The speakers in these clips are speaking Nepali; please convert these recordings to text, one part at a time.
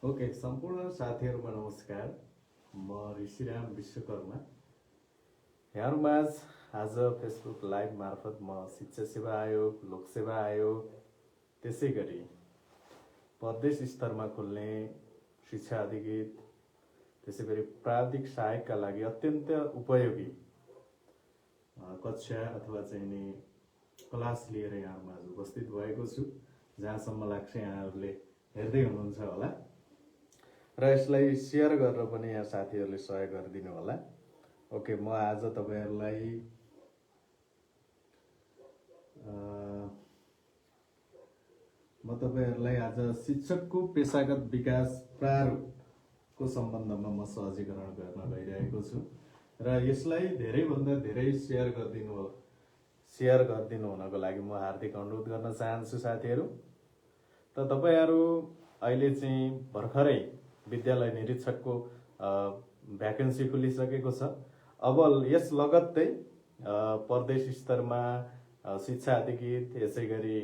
ओके, सम्पूर्ण साथीहरूमा नमस्कार। म ऋषिराम विश्वकर्मा यहाँहरूमाझ आज फेसबुक लाइभ मार्फत म शिक्षा सेवा आयोग, लोकसेवा आयोग, त्यसै गरी प्रदेश स्तरमा खुल्ने शिक्षा अधिकृत, त्यसै गरी प्राविधिक सहायकका लागि अत्यन्त उपयोगी कक्षा अथवा चाहिँ नि क्लास लिएर यहाँहरूमाझ उपस्थित भएको छु। जहाँसम्म लाग्छ यहाँहरूले हेर्दै हुनुहुन्छ होला र यसलाई सेयर गरेर पनि यहाँ साथीहरूले सहयोग गरिदिनु होला। ओके, म आज तपाईहरुलाई आज शिक्षकको पेशागत विकास प्रारूपको सम्बन्धमा म सहजीकरण गर्न गइरहेको छु र यसलाई धेरैभन्दा धेरै सेयर गरिदिनु हुनको लागि म हार्दिक अनुरोध गर्न चाहन्छु साथीहरू। त तपाईहरु अहिले चाहिँ भर्खरै विद्यालय निरीक्षकको भ्याकेन्सी खुलिसकेको छ। अब यस लगत्तै प्रदेश स्तरमा शिक्षा अधिकृत, यसै गरी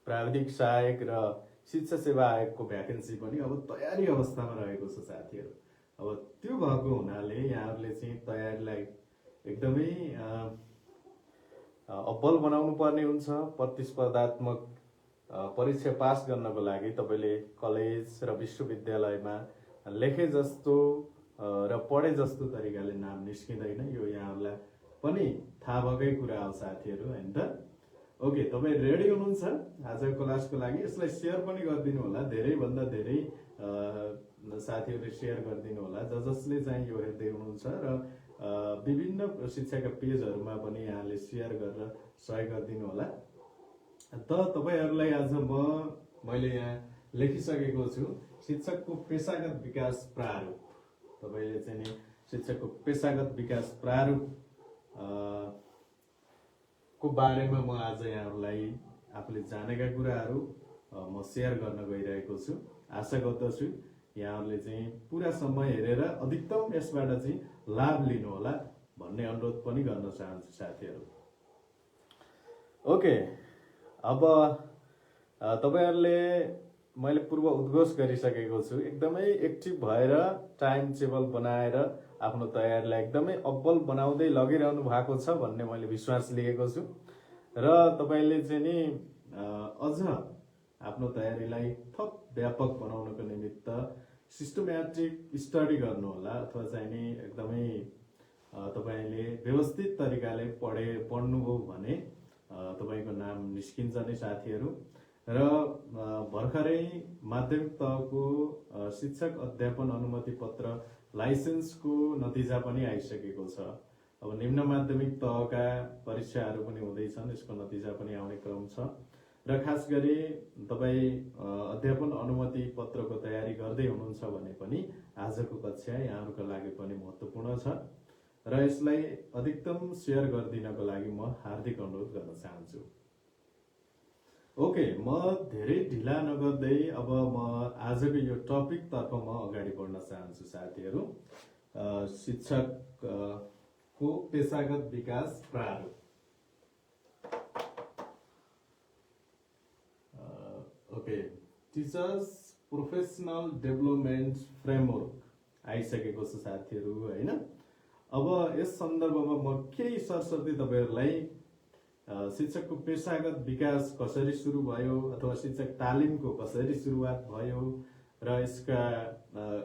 प्राविधिक सहायक र शिक्षा सेवा आयोगको भ्याकेन्सी पनि अब तयारी अवस्थामा रहेको छ साथीहरू। अब त्यो भएको हुनाले यहाँहरूले चाहिँ तयारीलाई एकदमै अब्बल बनाउनु पर्ने हुन्छ। प्रतिस्पर्धात्मक परीक्षा पास गर्नको लागि तपाईले कलेज र विश्वविद्यालयमा लेखे जस्तो र पढे जस्तो तरिकाले नाम निस्किँदैन। यो यहाँहरूलाई पनि थाहा भएकै कुरा हो साथीहरू, हैन त? ओके, तपाईँ रेडी हुनुहुन्छ आजको क्लासको लागि? यसलाई सेयर पनि गरिदिनु होला, धेरैभन्दा धेरै साथीहरूले सेयर गरिदिनु होला जसले चाहिँ यो हेर्दै हुनुहुन्छ र विभिन्न शिक्षाका पेजहरूमा पनि यहाँले सेयर गरेर सहयोग गरिदिनु होला। त तपाईहरुलाई आज मैले यहाँ लेखिसकेको छु शिक्षकको पेशागत विकास प्रारूप। तपाईले चाहिँ नि शिक्षकको पेशागत विकास प्रारूप को बारेमा म आज यहाँहरूलाई आफूले जानेका कुराहरू म सेयर गर्न गइरहेको छु। आशा गर्दछु यहाँहरूले चाहिँ पुरा समय हेरेर अधिकतम यसबाट चाहिँ लाभ लिनु होला भन्ने अनुरोध पनि गर्न चाहन्छु साथीहरू। ओके, अब तपाईहरुले मैले पूर्व उद्घोष गरिसकेको छु, एकदमै एक्टिभ भएर टाइम टेबल बनाएर आफ्नो तयारीलाई एकदमै अब्बल बनाउँदै लगिरहनु भएको छ भन्ने मैले विश्वास लिएको छु र तपाईले चाहिँ नि अझ आफ्नो तयारीलाई थप व्यापक बनाउनको निमित्त सिस्टमेटिक स्टडी गर्नु होला अथवा चाहिँ नि एकदमै तपाईले व्यवस्थित तरिकाले पढ्नुभयो भने तपाईको नाम निस्किन्छ नै साथीहरू। र भर्खरै माध्यमिक तहको शिक्षक अध्यापन अनुमति पत्र लाइसेन्सको नतिजा पनि आइसकेको छ। अब निम्न माध्यमिक तहका परीक्षाहरू पनि हुँदैछन्, यसको नतिजा पनि आउने क्रम छ र खास गरी तपाई अध्यापन अनुमति पत्रको तयारी गर्दै हुनुहुन्छ भने पनि आजको कक्षा यहाँहरुका लागि पनि महत्त्वपूर्ण छ र यसलाई अधिकतम सेयर गरिदिनको लागि म हार्दिक अनुरोध गर्न चाहन्छु। ओके, म धेरै ढिला नगर्दै अब म आजको यो टपिक तर्फ म अगाडि बढ्न चाहन्छु साथीहरू। शिक्षक को पेशागत विकास प्रारूप। Okay, teachers professional development framework आइसकेको छ साथीहरू, हैन? अब यस सन्दर्भमा म केही सरसर्ती तपाईहरुलाई शिक्षकको पेशागत विकास कसरी सुरु भयो अथवा शिक्षक तालिमको कसरी सुरुवात भयो र यसका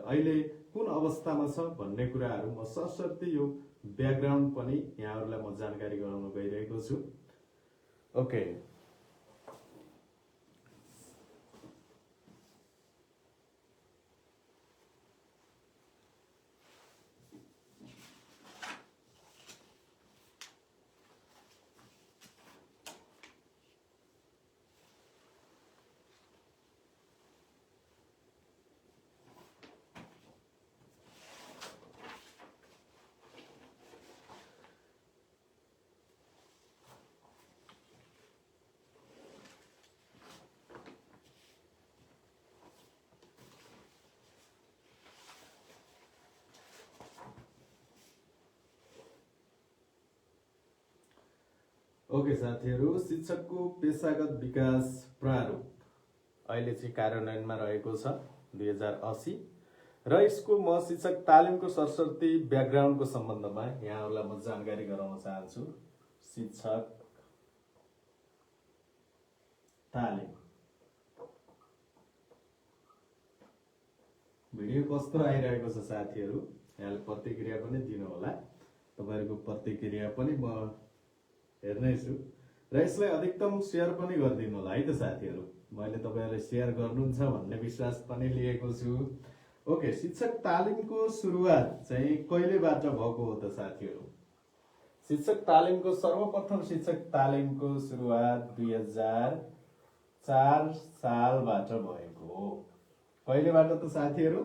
अहिले कुन अवस्थामा छ भन्ने कुराहरू म सरसर्ती यो ब्याकग्राउन्ड पनि यहाँहरूलाई म जानकारी गराउन गइरहेको छु। ओके, ओके साथीहरू, शिक्षकको पेशागत विकास प्रारूप अहिले चाहिँ कार्यान्वयनमा रहेको छ 2080 र यसको म शिक्षक तालिमको सरस्वती ब्याकग्राउन्डको सम्बन्धमा यहाँहरूलाई म जानकारी गराउन चाहन्छु। शिक्षक तालिम भिडियो कस्तो आइरहेको छ साथीहरू, यहाँले प्रतिक्रिया पनि दिनु होला। तपाईहरुको प्रतिक्रिया पनि म हेर्नेछु र यसलाई अधिकतम शेयर पनि गरिदिनु होला है त साथीहरू। मैले तपाईहरुले शेयर गर्नुहुन्छ भन्ने विश्वास पनि लिएको छु। ओके, शिक्षक तालिमको सुरुवात चाहिँ कहिलेबाट भएको हो त साथीहरू? शिक्षक तालिमको सर्वप्रथम शिक्षक तालिमको सुरुवात 2004 सालबाट भएको हो। कहिलेबाट त साथीहरू?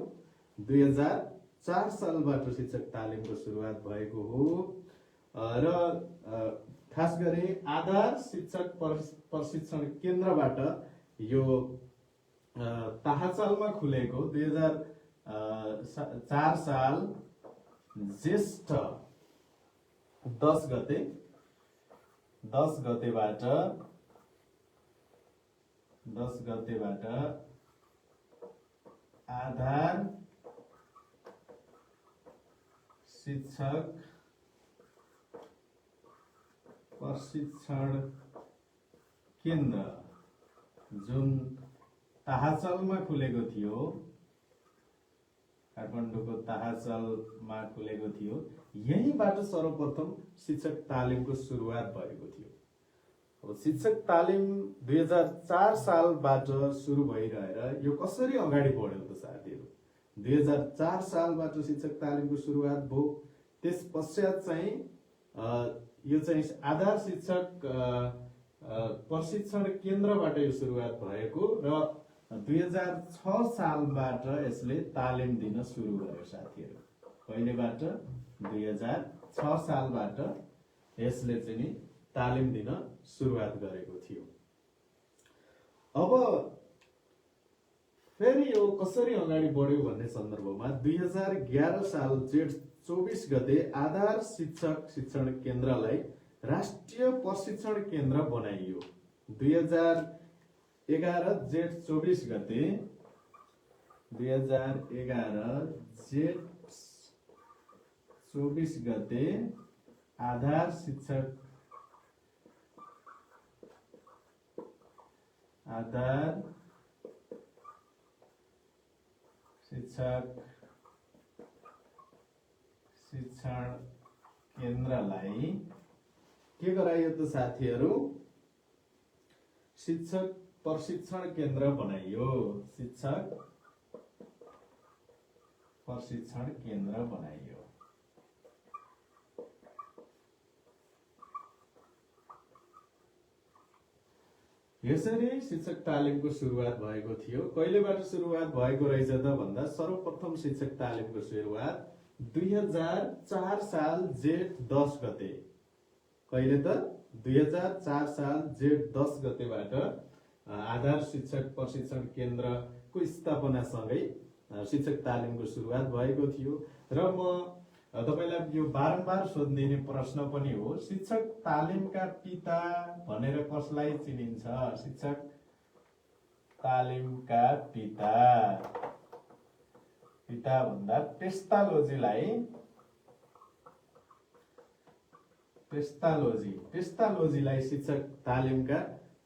2004 सालबाट शिक्षक तालिमको सुरुवात भएको हो र खास गरी आधार शिक्षक प्रशिक्षण केन्द्रबाट यो ताहाचालमा खुलेको 2004 साल ज्येष्ठ 10 गतेबाट आधार शिक्षक प्रशिक्षण केन्द्र जुन ताहाचालमा खुलेको थियो, काठमाडौँको ताहाचालमा खुलेको थियो, यहीँबाट सर्वप्रथम शिक्षक तालिमको सुरुवात भएको थियो। अब शिक्षक तालिम 2004 सालबाट सुरु भइरहेर यो कसरी अगाडि बढ्यो त साथीहरू? 2004 सालबाट शिक्षक तालिमको सुरुवात भयो। त्यस पश्चात चाहिँ यो चाहिँ आधार शिक्षक प्रशिक्षण केन्द्रबाट यो सुरुवात भएको र 2006 सालबाट यसले तालिम दिन सुरु गर्यो साथीहरू। कहिलेबाट? 2006 सालबाट यसले चाहिँ तालिम दिन सुरुवात गरेको थियो। अब फेरि यो कसरी अगाडि बढ्यो भन्ने सन्दर्भमा 2011 साल जेठ 24 गते आधार शिक्षक शिक्षण केन्द्रलाई राष्ट्रिय प्रशिक्षण केन्द्र बनाइयो। 2011 जेठ 24 गते 2011 जेठ 24 गते आधार शिक्षक शिक्षण केन्द्रलाई के गराइयो त साथीहरू? शिक्षक प्रशिक्षण केन्द्र बनाइयो। शिक्षक प्रशिक्षण केन्द्र बनाइयो। यसरी शिक्षक तालिमको सुरुवात भएको थियो। कहिलेबाट सुरुवात भएको रहेछ त भन्दा सर्वप्रथम शिक्षक तालिमको सुरुवात 2004 साल जेठ 10 गते। कहिले त? 2004 साल जेठ 10 गतेबाट आधार शिक्षक प्रशिक्षण केन्द्रको स्थापनासँगै शिक्षक तालिमको सुरुवात भएको थियो। र म तपाईलाई यो बारम्बार सोधिने प्रश्न पनि हो, शिक्षक तालिमका पिता भनेर कसलाई चिनिन्छ? शिक्षक तालिमका पिता भन्दा पेस्टालोजीलाई शिक्षक तालिमका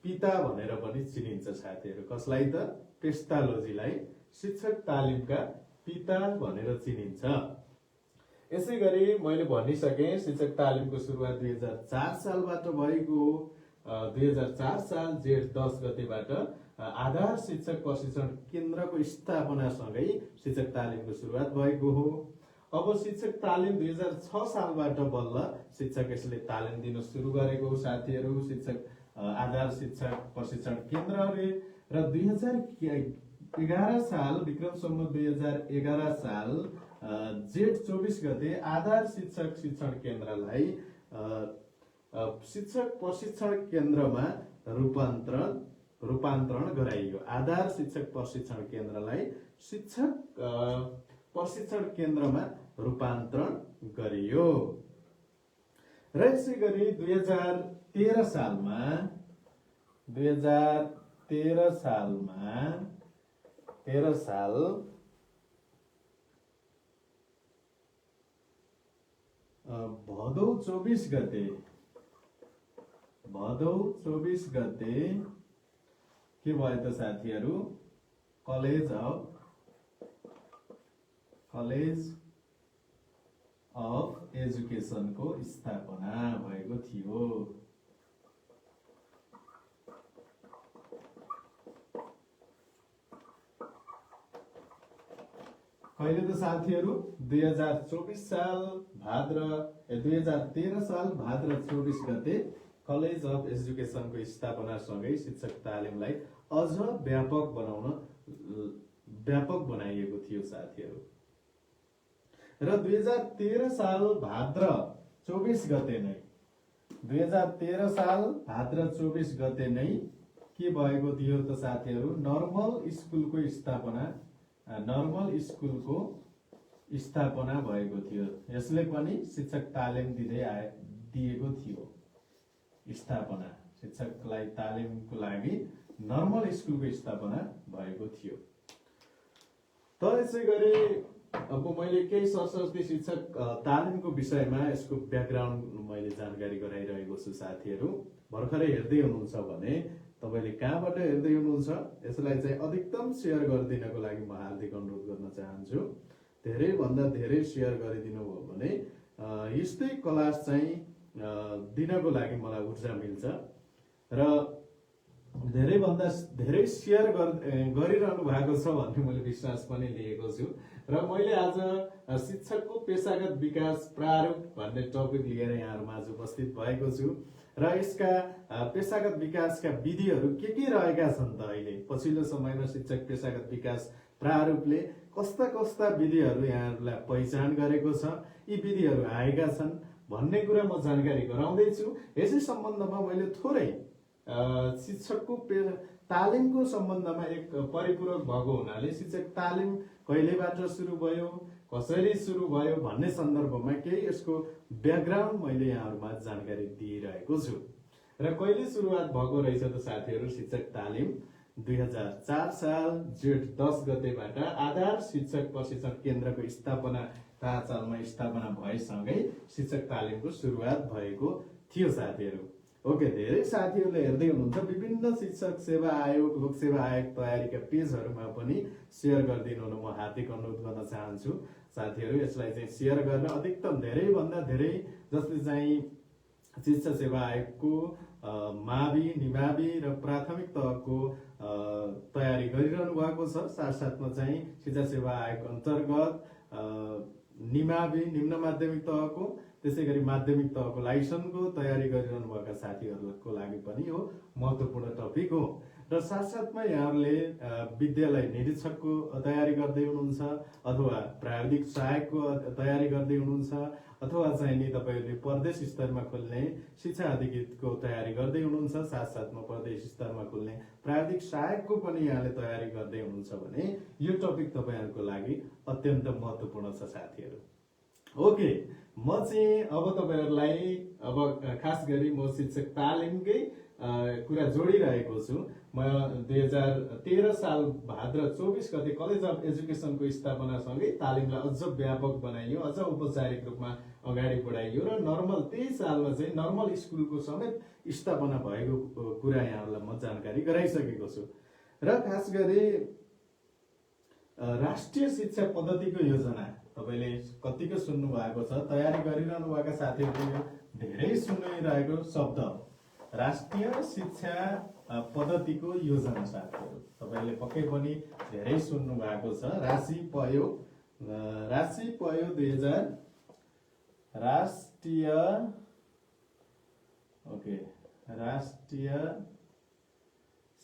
पिता भनेर पनि चिनिन्छ साथीहरू। कसलाई त? पेस्टालोजीलाई शिक्षक तालिमका पिता भनेर चिनिन्छ। यसै गरी मैले भनिसके शिक्षक तालिमको सुरुवात 2004 सालबाट भएको हो। 2004 साल जेठ 10 गतेबाट आधार शिक्षक प्रशिक्षण केन्द्रको स्थापनासँगै शिक्षक तालिमको सुरुवात भएको हो। अब शिक्षक तालिम 2006 सालबाट बल्ल शिक्षक यसले तालिम दिन सुरु गरेको हो साथीहरू। शिक्षक आधार शिक्षक प्रशिक्षण केन्द्रले र 2011 साल विक्रम सम्वत 2011 साल जेठ 24 गते आधार शिक्षक शिक्षण केन्द्रलाई शिक्षक प्रशिक्षण केन्द्रमा रूपान्तरण गराइयो। आधार शिक्षक प्रशिक्षण केन्द्रलाई शिक्षक प्रशिक्षण केन्द्रमा रूपान्तरण गरियो। र यसै गरी 2013 सालमा 2013 साल भदौ 24 गते के भयो त साथीहरू कलेज अफ एजुकेसनको स्थापना भएको थियो। कहिले त साथीहरू 2013 साल भाद्र 24 गते कलेज अफ एजुकेसनको स्थापना सँगै शिक्षक तालिमलाई अझ व्यापक बनाइएको थियो साथीहरू। र 2013 साल भाद्र 24 गते नै 2013 साल भाद्र 24 गते नै के भएको थियो त साथीहरू नर्मल स्कुलको स्थापना भएको थियो। यसले पनि शिक्षक तालिम दिएको थियो। स्थापना शिक्षकलाई तालिमको लागि नर्मल स्कुलको स्थापना भएको थियो। त यसै गरी अब मैले केही सरस्वती शिक्षक तालिमको विषयमा यसको ब्याकग्राउन्ड मैले जानकारी गराइरहेको छु साथीहरू। भर्खरै हेर्दै हुनुहुन्छ भने तपाईले कहाँबाट हेर्दै हुनुहुन्छ यसलाई चाहिँ अधिकतम सेयर गरिदिनको लागि म हार्दिक अनुरोध गर्न चाहन्छु। धेरै भन्दा धेरै सेयर गरिदिनु भयो भने यस्तै क्लास चाहिँ दिनको लागि मलाई ऊर्जा मिल्छ र धेरै भन्दा धेरै सेयर गरिरहनु भएको छ भन्ने मैले विश्वास पनि लिएको छु। र मैले आज शिक्षकको पेशागत विकास प्रारूप भन्ने टपिक लिएर यहाँहरुमाझ उपस्थित भएको छु र यसका पेशागत विकासका विधिहरू के रहेका छन् त अहिले पछिल्लो समयमा शिक्षक पेशागत विकास प्रारूपले कस्ता विधिहरू यहाँहरुलाई पहिचान गरेको छ, यी विधिहरू आएका छन् भन्ने कुरा म जानकारी गराउँदै छु। यसै सम्बन्धमा मैले थोरै शिक्षकको तालिमको सम्बन्धमा एक परिपूरक भएको हुनाले शिक्षक तालिम कहिलेबाट सुरु भयो, कसरी सुरु भयो भन्ने सन्दर्भमा केही यसको ब्याकग्राउन्ड मैले यहाँहरुमा जानकारी दिइरहेको छु। र कहिले सुरुवात भएको रहेछ त साथीहरू शिक्षक तालिम 2004 साल जेठ 10 गतेबाट आधार शिक्षक प्रशिक्षण केन्द्रको स्थापना ताचालमा स्थापना भएसँगै शिक्षक तालिमको सुरुवात भएको थियो साथीहरू। ओके, धेरै साथीहरूले हेर्दै हुनुहुन्छ विभिन्न शिक्षक सेवा आयोग, लोक सेवा आयोग तयारीका पेजहरूमा पनि सेयर गरिदिनु हुन म हार्दिक अनुरोध गर्न चाहन्छु साथीहरू। यसलाई चाहिँ सेयर गर्न अधिकतम धेरै भन्दा धेरै जसले चाहिँ शिक्षा सेवा आयोगको मावि, निमावि र प्राथमिक तहको तयारी गरिरहनु भएको छ, साथसाथमा चाहिँ शिक्षा सेवा आयोग अन्तर्गत निमावि निम्न माध्यमिक तहको त्यसै गरी माध्यमिक तहको लाइसेन्सको तयारी गरिरहनु भएका साथीहरूको लागि पनि यो महत्त्वपूर्ण टपिक हो। र साथसाथमा यहाँहरूले विद्यालय निरीक्षकको तयारी गर्दै हुनुहुन्छ अथवा प्राविधिक सहायकको तयारी गर्दै हुनुहुन्छ अथवा चाहिँ नि तपाईहरुले प्रदेश स्तरमा खोल्ने शिक्षा अधिकृतको तयारी गर्दै हुनुहुन्छ, साथसाथमा प्रदेश स्तरमा खोल्ने प्राविधिक सहायकको पनि यहाँले तयारी गर्दै हुनुहुन्छ भने यो टपिक तपाईहरुको लागि अत्यन्त महत्त्वपूर्ण छ साथीहरू। ओके, म चाहिँ अब तपाईहरुलाई अब खास गरी म शिक्षक तालिमकै कुरा जोडिरहेको छु। म 2013 साल भाद्र 24 गते कलेज अफ एजुकेसनको स्थापना सँगै तालिमलाई अझ व्यापक बनाइयो, अझ औपचारिक रूपमा अगाडि बढाइयो र नर्मल त्यही सालमा चाहिँ नर्मल स्कुलको समेत स्थापना भएको कुरा यहाँहरूलाई म जानकारी गराइसकेको छु। र खास गरी राष्ट्रिय शिक्षा पद्धतिको योजना तपाईले कतिको सुन्नु भएको छ, तयारी गरिरहनु भएका साथीहरूले धेरै सुनिरहेको शब्द राष्ट्रिय शिक्षा पद्धतिको योजना साथीहरू तपाईले पक्कै पनि धेरै सुन्नु भएको छ। राशि पयो 2000 राष्ट्रिय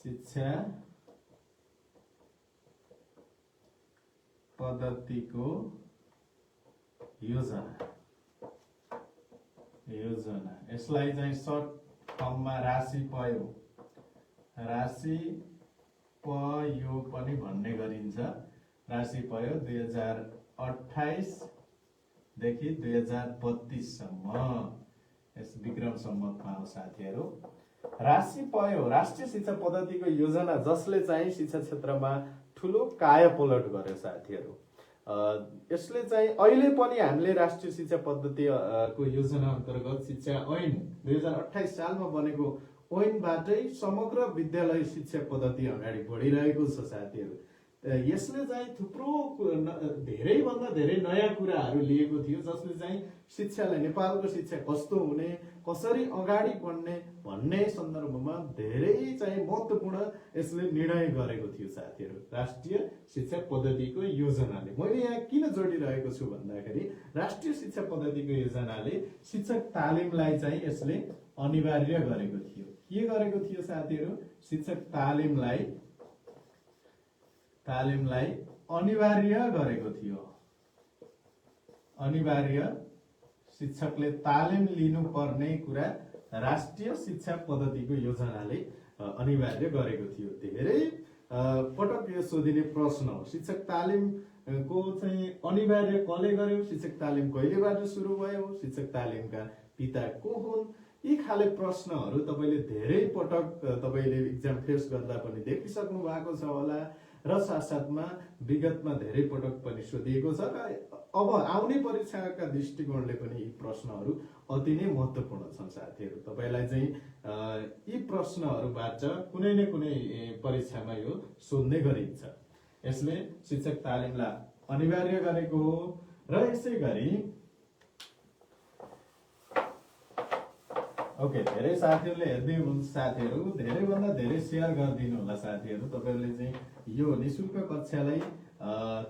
शिक्षा पद्धतिको योजना यसलाई चाहिँ सर्ट फर्ममा राशि पयो पनि भन्ने गरिन्छ। राशि पयो 2028 देखि 2032 सम्म यस विक्रम सम्मतमा हो साथीहरू। राशि पयो राष्ट्रिय शिक्षा पद्धतिको योजना जसले चाहिँ शिक्षा क्षेत्रमा ठुलो कायापलट गर्यो साथीहरू। यसले चाहिँ अहिले पनि हामीले राष्ट्रिय शिक्षा पद्धति को योजना अन्तर्गत शिक्षा ऐन 2028 सालमा बनेको ऐनबाटै समग्र विद्यालय शिक्षा पद्धति अगाडि बढिरहेको छ साथीहरू। यसले चाहिँ थुप्रो धेरैभन्दा धेरै नयाँ कुराहरू लिएको थियो, जसले चाहिँ शिक्षालाई, नेपालको शिक्षा कस्तो हुने, कसरी अगाडि बढ्ने भन्ने सन्दर्भमा धेरै चाहिँ महत्त्वपूर्ण यसले निर्णय गरेको थियो साथीहरू। राष्ट्रिय शिक्षा पद्धतिको योजनाले, मैले यहाँ किन जोडिरहेको छु भन्दाखेरि राष्ट्रिय शिक्षा पद्धतिको योजनाले शिक्षक तालिमलाई चाहिँ यसले अनिवार्य गरेको थियो। के गरेको थियो साथीहरू? शिक्षक तालिमलाई अनिवार्य गरेको थियो। अनिवार्य शिक्षकले तालिम लिनुपर्ने कुरा राष्ट्रिय शिक्षा पद्धतिको योजनाले अनिवार्य गरेको थियो। धेरै पटक यो सोधिने प्रश्न हो, शिक्षक तालिमको चाहिँ अनिवार्य कसले गर्यो, शिक्षक तालिम कहिलेबाट सुरु भयो, शिक्षक तालिमका पिता को हुन्, यी खाले प्रश्नहरू तपाईले धेरै पटक तपाईले एक्जाम फेस गर्दा पनि देखिसक्नु भएको छ होला र साथसाथमा विगतमा धेरै पटक पनि सोधिएको छ र अब आउने परीक्षाका दृष्टिकोणले पनि यी प्रश्नहरू अति नै महत्त्वपूर्ण छन् साथीहरू। तपाईलाई चाहिँ यी प्रश्नहरूबाट कुनै न कुनै परीक्षामा यो सोध्ने गरिन्छ। यसले शिक्षक तालिमलाई अनिवार्य गरेको हो र यसै गरी ओके, धेरै साथीहरूले हेर्दै हुनुहुन्छ साथीहरू, धेरैभन्दा धेरै सेयर गरिदिनु होला साथीहरू। तपाईहरुले चाहिँ यो निशुल्क कक्षालाई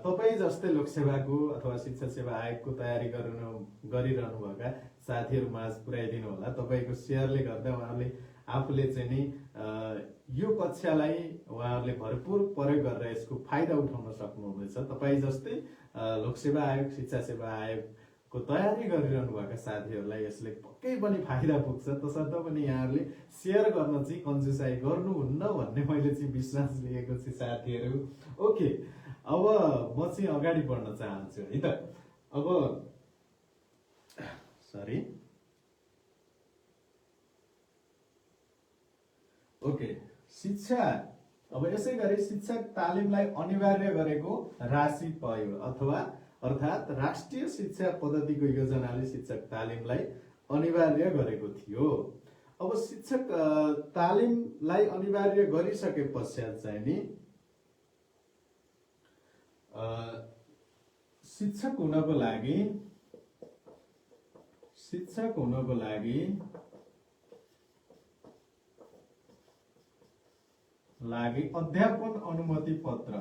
तपाई जस्तै लोकसेवाको अथवा शिक्षा सेवा आयोगको तयारी गरिरहनु भएका साथीहरू माझ पुर्याइदिनु होला। तपाईको सेयरले गर्दा उहाँहरूले आफूले चाहिँ नि यो कक्षालाई उहाँहरूले भरपूर प्रयोग गरेर यसको फाइदा उठाउन सक्नुहुनेछ। तपाई जस्तै लोकसेवा आयोग, शिक्षा सेवा आयोग को तयारी गरिरहनु भएका साथीहरूलाई यसले पक्कै पनि फाइदा पुग्छ। तसर्थ पनि यहाँहरूले सेयर गर्न चाहिँ कन्जुसाइ गर्नुहुन्न भन्ने मैले चाहिँ विश्वास लिएको छु साथीहरू। ओके, अब म चाहिँ अगाडि बढ्न चाहन्छु है त। अब सरी, ओके, शिक्षा, अब यसै गरी शिक्षक तालिमलाई अनिवार्य गरेको राशि पायो अर्थात् राष्ट्रिय शिक्षा पद्धतिको योजनाले शिक्षक तालिमलाई अनिवार्य गरेको थियो। अब शिक्षक तालिमलाई अनिवार्य गरिसके पश्चात चाहिँ नि शिक्षक हुनको लागि अध्यापन अनुमति पत्र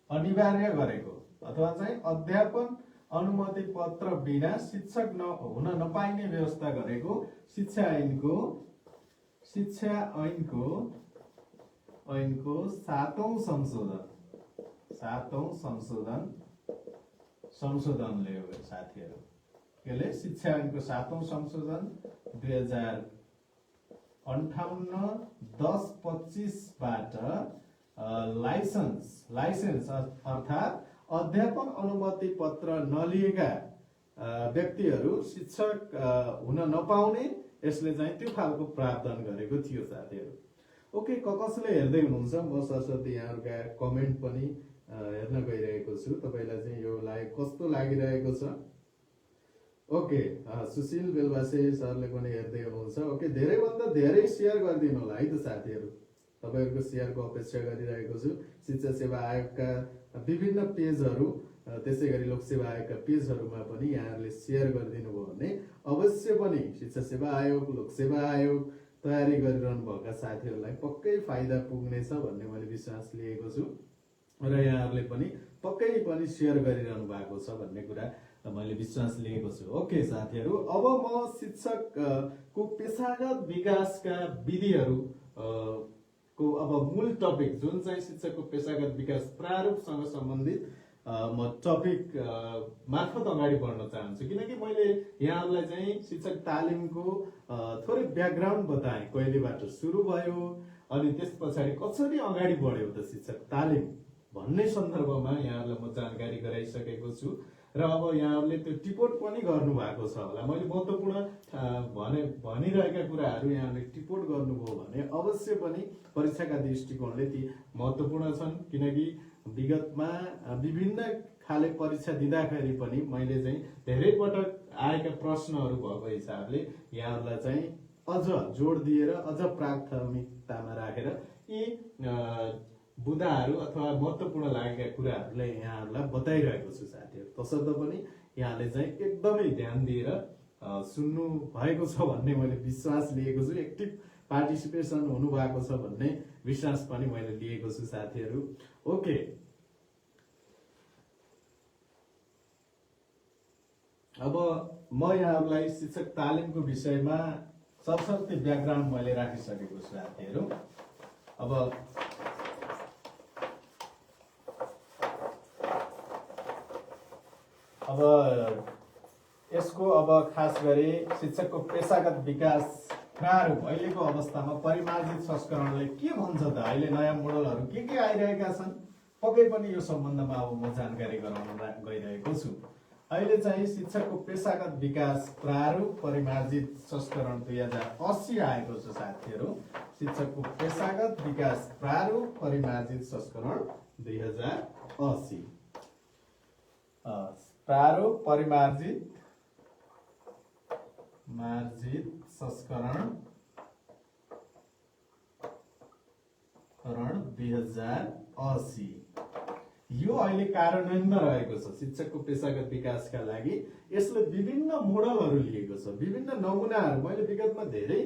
अनिवार्य गरेको अथवा चाहिँ अध्यापन अनुमति पत्र बिना शिक्षक हुन नपाइने व्यवस्था गरेको शिक्षा ऐनको 7औं संशोधनले हो साथीहरू। यसले शिक्षा ऐनको 7औं संशोधन 2058-10-25 बाट लाइसेन्स अर्थात् अध्यापन अनुमति पत्र नलिएका व्यक्तिहरू शिक्षक हुन नपाउने यसले चाहिँ त्यो खालको प्रावधान गरेको थियो साथीहरू। ओके, कसले हेर्दै हुनुहुन्छ म सरस्वती यहाँहरुका कमेन्ट पनि हेर्न गइरहेको छु। तपाईलाई चाहिँ यो लाइभ कस्तो लागिरहेको छ? ओके, सुशील बेलवासे सरले पनि हेर्दै हुनुहुन्छ। ओके, धेरैभन्दा धेरै सेयर गरिदिनु होला है त साथीहरू। तपाईहरुको सेयरको अपेक्षा गरिरहेको छु। शिक्षा सेवा आयोगका विभिन्न पेजहरू, त्यसै गरी लोकसेवा आयोगका पेजहरूमा पनि यहाँहरूले सेयर गरिदिनु भयो भने अवश्य पनि शिक्षा सेवा आयोग, लोकसेवा आयोग तयारी गरिरहनु भएका साथीहरूलाई पक्कै फाइदा पुग्नेछ भन्ने मैले विश्वास लिएको छु र यहाँहरूले पनि पक्कै पनि सेयर गरिरहनु भएको छ भन्ने कुरा मैले विश्वास लिएको छु। ओके साथीहरू, अब म शिक्षकको पेशागत विकासका विधिहरू को अब मूल टपिक जुन चाहिँ शिक्षकको पेशागत विकास प्रारूपसँग सम्बन्धित म टपिक मार्फत अगाडि बढ्न चाहन्छु। किनकि मैले यहाँहरूलाई चाहिँ शिक्षक तालिमको थोरै ब्याकग्राउन्ड बताएँ, कहिलेबाट सुरु भयो अनि त्यस पछाडि कसरी अगाडि बढ्यो त शिक्षक तालिम भन्ने सन्दर्भमा यहाँहरूलाई म जानकारी गराइसकेको छु र अब यहाँहरूले त्यो टिपोट पनि गर्नुभएको छ होला। मैले महत्त्वपूर्ण भनिरहेका कुराहरू यहाँहरूले टिपोट गर्नुभयो भने अवश्य पनि परीक्षाका दृष्टिकोणले ती महत्त्वपूर्ण छन्, किनकि विगतमा विभिन्न खाले परीक्षा दिँदाखेरि पनि मैले चाहिँ धेरै पटक आएका प्रश्नहरू भएको हिसाबले यहाँहरूलाई चाहिँ अझ जोड दिएर अझ प्राथमिकतामा राखेर यी बुदाहरू अथवा महत्त्वपूर्ण लागेका कुराहरूलाई यहाँहरूलाई बताइरहेको छु साथीहरू। तसर्थ पनि यहाँले चाहिँ एकदमै ध्यान दिएर सुन्नु भएको छ भन्ने मैले विश्वास लिएको छु। एक्टिभ पार्टिसिपेसन हुनुभएको छ भन्ने विश्वास पनि मैले लिएको छु साथीहरू। ओके, अब म यहाँहरूलाई शिक्षक तालिमको विषयमा सरसर्ती ब्याकग्राउन्ड मैले राखिसकेको छु साथीहरू। अब यसको खास गरी शिक्षकको पेशागत विकास प्रारूप अहिलेको अवस्थामा परिमार्जित संस्करणले के भन्छ त, अहिले नयाँ मोडलहरू के आइरहेका छन्, पक्कै पनि यो सम्बन्धमा अब म जानकारी गराउन गइरहेको छु। अहिले चाहिँ शिक्षकको पेशागत विकास प्रारूप परिमार्जित संस्करण 2080 आएको छ साथीहरू। शिक्षकको पेशागत विकास प्रारूप परिमार्जित संस्करण 2080 प्रारूप परिमार्जित संस्करण 2080 यो अहिले कार्यान्वयनमा रहेको छ शिक्षकको पेशागत विकासका लागि। यसले विभिन्न मोडलहरू लिएको छ, विभिन्न नमुनाहरू। मैले विगतमा धेरै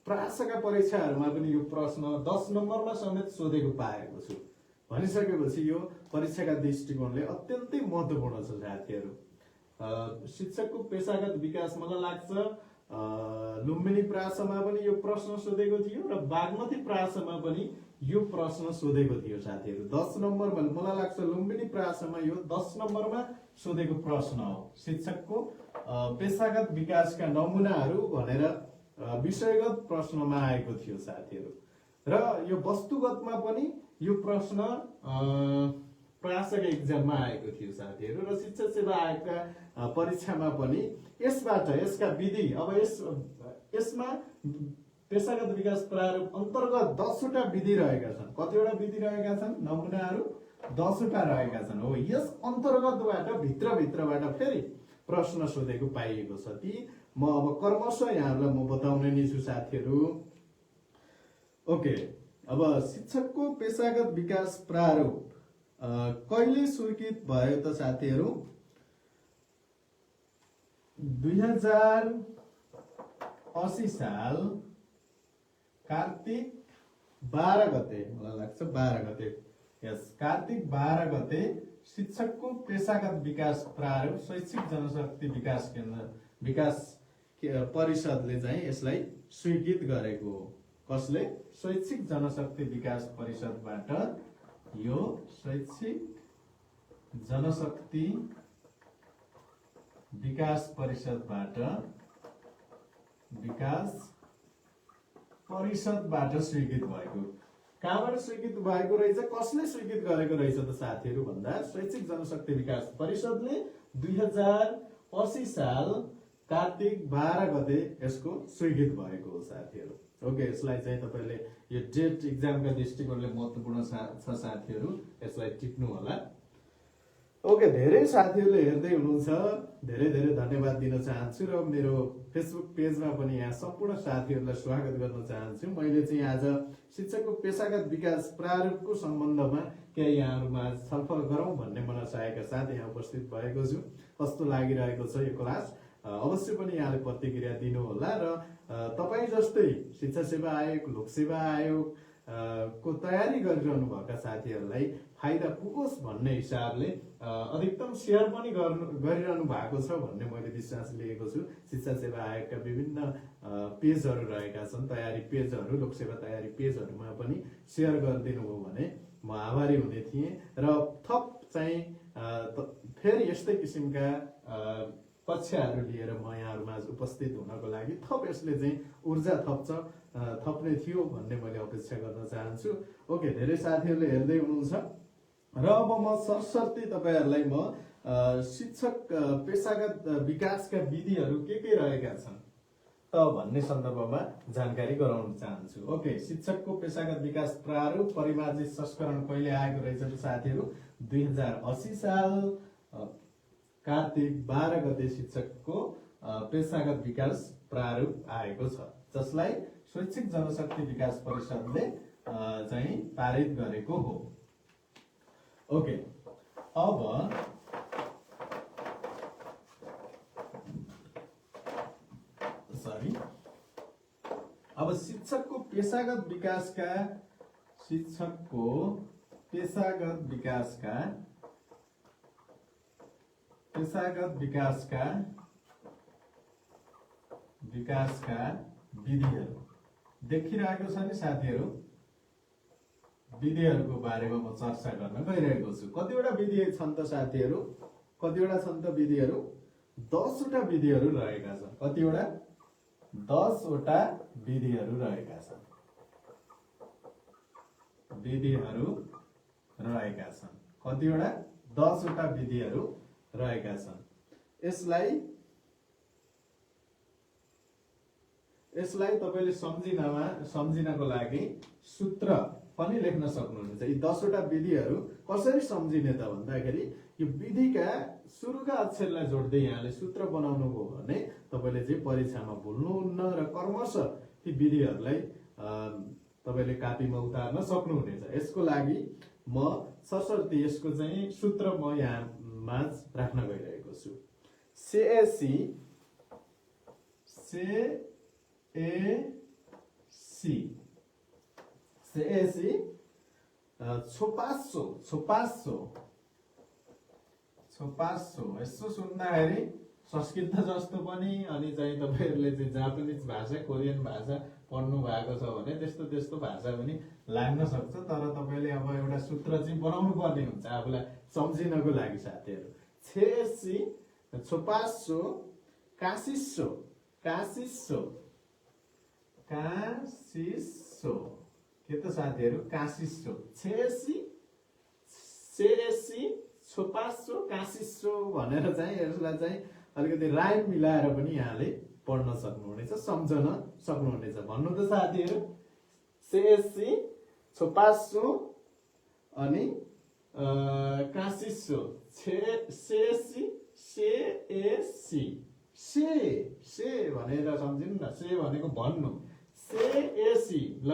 प्रासका परीक्षाहरूमा पनि यो प्रश्न 10 नम्बरमा समेत सोधेको पाएको छु। भनिसकेपछि यो परीक्षाका दृष्टिकोणले अत्यन्तै महत्त्वपूर्ण छ साथीहरू। शिक्षकको पेशागत विकास मलाई लाग्छ लुम्बिनी प्रासमा पनि यो प्रश्न सोधेको थियो र बागमती प्रासमा पनि यो प्रश्न सोधेको थियो साथीहरू। 10 नम्बरमा मलाई लाग्छ लुम्बिनी प्रासमा यो 10 नम्बरमा सोधेको प्रश्न हो। शिक्षकको पेशागत विकासका नमुनाहरू भनेर विषयगत प्रश्नमा आएको थियो साथीहरू। र यो वस्तुगतमा पनि यो प्रश्न प्रासका एक्जाममा आएको थियो साथीहरू। र शिक्षक सेवा आयोगका परीक्षामा पनि यसका विधि, अब यसमा पेशागत विकास प्रारूप अन्तर्गत 10 वटा विधि रहेका छन्। कतिवटा विधि रहेका छन्? नमुनाहरू 10 वटा रहेका छन्। हो, यस अन्तर्गतबाट भित्रबाट फेरि प्रश्न सोधेको पाइएको छ। ती म अब क्रमशः यहाँहरूलाई म बताउने नै छु साथीहरू। ओके, अब शिक्षकको पेशागत विकास प्रारूप कहिले स्वीकृत भयो त साथीहरू? 2080 साल कार्तिक 12 गते, मलाई लाग्छ 12 गते, यस कार्तिक 12 गते शिक्षकको पेशागत विकास प्रारूप शैक्षिक जनशक्ति विकास परिषदले चाहिँ यसलाई स्वीकृत गरेको हो। कसले? शैक्षिक जनशक्ति विकास परिषदबाट यो शैक्षिक जनशक्ति विकास परिषदबाट स्वीकृत भएको। कहाँबाट स्वीकृत भएको रहेछ? कसले स्वीकृत गरेको रहेछ त साथीहरू भन्दा शैक्षिक जनशक्ति विकास परिषदले 2080 साल कार्तिक 12 गते यसको स्वीकृत भएको हो साथीहरू। ओके, यसलाई चाहिँ तपाईले यो डेट एक्जामका दृष्टिकोणले महत्त्वपूर्ण छ साथीहरू, यसलाई टिप्नु होला। ओके, धेरै साथीहरूले हेर्दै हुनुहुन्छ, धेरै धेरै धन्यवाद दिन चाहन्छु र मेरो फेसबुक पेजमा पनि यहाँ सम्पूर्ण साथीहरूलाई स्वागत गर्न चाहन्छु। मैले चाहिँ आज शिक्षकको पेशागत विकास प्रारूपको सम्बन्धमा केही यहाँहरूमा छलफल गरौँ भन्ने मनसायका साथ यहाँ उपस्थित भएको छु। कस्तो लागिरहेको छ यो क्लास? अवश्य पनि यहाँले प्रतिक्रिया दिनु होला र तपाईँ जस्तै शिक्षा सेवा आयोग, लोक सेवा आयोग को तयारी गरिरहनु भएका साथीहरूलाई फाइदा पुगोस् भन्ने हिसाबले अधिकतम सेयर पनि गरिरहनु भएको छ भन्ने मैले विश्वास लिएको छु। शिक्षा सेवा आयोगका विभिन्न पेजहरू रहेका छन्, तयारी पेजहरू, लोकसेवा तयारी पेजहरूमा पनि सेयर गरिदिनु हो भने म आभारी हुने थिएँ। र थप चाहिँ फेरि यस्तै किसिमका कक्षाहरू लिएर म यहाँहरूमा उपस्थित हुनको लागि थप यसले चाहिँ ऊर्जा थप्ने थियो भन्ने मैले अपेक्षा गर्न चाहन्छु। ओके, धेरै साथीहरूले हेर्दै हुनुहुन्छ र अब म सरसर्ती तपाईहरुलाई म शिक्षक पेशागत विकासका विधिहरू के रहेका छन् त भन्ने सन्दर्भमा जानकारी गराउन चाहन्छु। ओके, शिक्षकको पेशागत विकास प्रारूप परिमार्जित संस्करण कहिले आएको रहेछ त साथीहरू? 2080 साल कार्तिक 12 गते शिक्षकको पेशागत विकास प्रारूप आएको छ, जसलाई शैक्षिक जनशक्ति विकास परिषदले चाहिँ पारित गरेको हो। ओके, अब शिक्षकको पेशागत विकासका विधिहरू देखिरहेको छ नि साथीहरू। विधिहरूको बारेमा म चर्चा गर्न गइरहेको छु। कतिवटा विधि छन् त साथीहरू? कतिवटा छन् त विधिहरू? 10 वटा विधिहरू रहेका छन्। कतिवटा? 10 वटा विधिहरू रहेका छन्। कतिवटा? 10 वटा विधिहरू रहेका छन्। यसलाई तपाईले सम्झिनको लागि सूत्र पनि लेख्न सक्नुहुन्छ। यी 10 वटा विधिहरू कसरी सम्झिने त भन्दाखेरि यो विधिका सुरुका अक्षरलाई जोड्दै यहाँले सूत्र बनाउनु हो भने तपाईले चाहिँ परीक्षामा भुल्नुहुन्न र क्रमशः ती विधिहरूलाई तपाईले कापीमा उतार्न सक्नुहुनेछ। यसको लागि म सरसर्ती यसको चाहिँ सूत्र म यहाँ माझ राख्न गइरहेको छु। छोपासो यसो सुन्दाखेरि संस्कृत जस्तो पनि, अनि चाहिँ तपाईहरुले चाहिँ जापानिज भाषा, कोरियन भाषा पढ्नु भएको छ भने त्यस्तो भाषा पनि लाग्न सक्छ। तर तपाईले अब एउटा सूत्र चाहिँ बनाउनु पर्ने हुन्छ आफूलाई सम्झिनको लागि साथीहरु। छोपासो कासिसो के त साथीहरु? कासिसो। छोपासो कासिसो भनेर चाहिँ यसलाई चाहिँ अलिकति राइम मिलाएर पनि यहाँले पढ्न सक्नुहुनेछ, सम्झन सक्नुहुनेछ। भन्नु त साथीहरु? छोपासो अनि कासिसो। से भनेर सम्झिनु न। से भनेको भन्नु। ल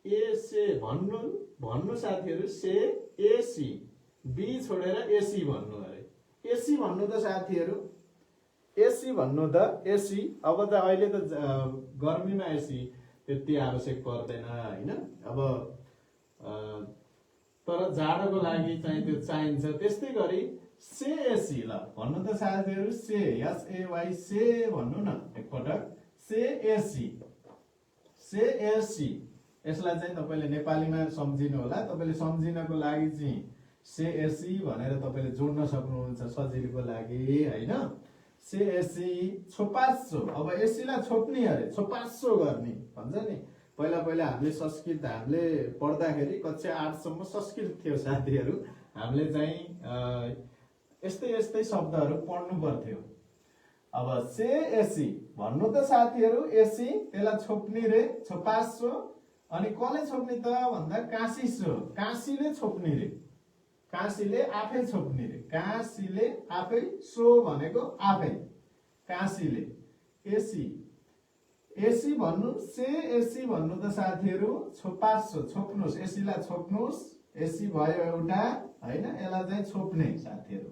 एसे भन्नु साथीहरु। एसी बी छोडेर एसी भन्नु अरे। एसी भन्नु त साथीहरु। एसी भन्नु त एसी। अब त अहिले त गर्मीमा एसी त्यति आवश्यक पर्दैन हैन। अब तर जाडोको लागि चाहिँ त्यो चाहिन्छ। त्यस्तै गरी से एसी ल भन्नु त साथीहरु। से एसएवाई से भन्नु न एकपटक। से एसी। यसलाई चाहिँ तपाईले नेपालीमा सम्झिनु होला। तपाईले सम्झिनको लागि चाहिँ से एसी भनेर तपाईले जोड्न सक्नुहुन्छ सजिलोको लागि हैन। से एसी। छोपासो। अब एसीलाई छोप्ने अरे, छोपासो गर्ने भन्छ नि। पहिला हामीले संस्कृत हामीले पढ्दाखेरि कक्षा 8 सम्म संस्कृत थियो साथीहरु। हामीले चाहिँ यस्तै शब्दहरू पढ्नु पर्थ्यो। अब से एसी भन्नु त साथीहरु। एसी त्यसलाई छोप्ने रे, छोपासो। अनि कसले छोप्ने त भन्दा कासिसो। कासीले छोप्ने रे। कासीले आफै छोप्ने रे। कासीले आफै। सो भनेको आफै। कासीले। एसी भन्नु। से एसी भन्नु त साथीहरु। छोपासो छोप्नुस्। एसीलाई छोप्नुस्। एसी भयो एउटा हैन। यसलाई चाहिँ छोप्ने साथीहरु।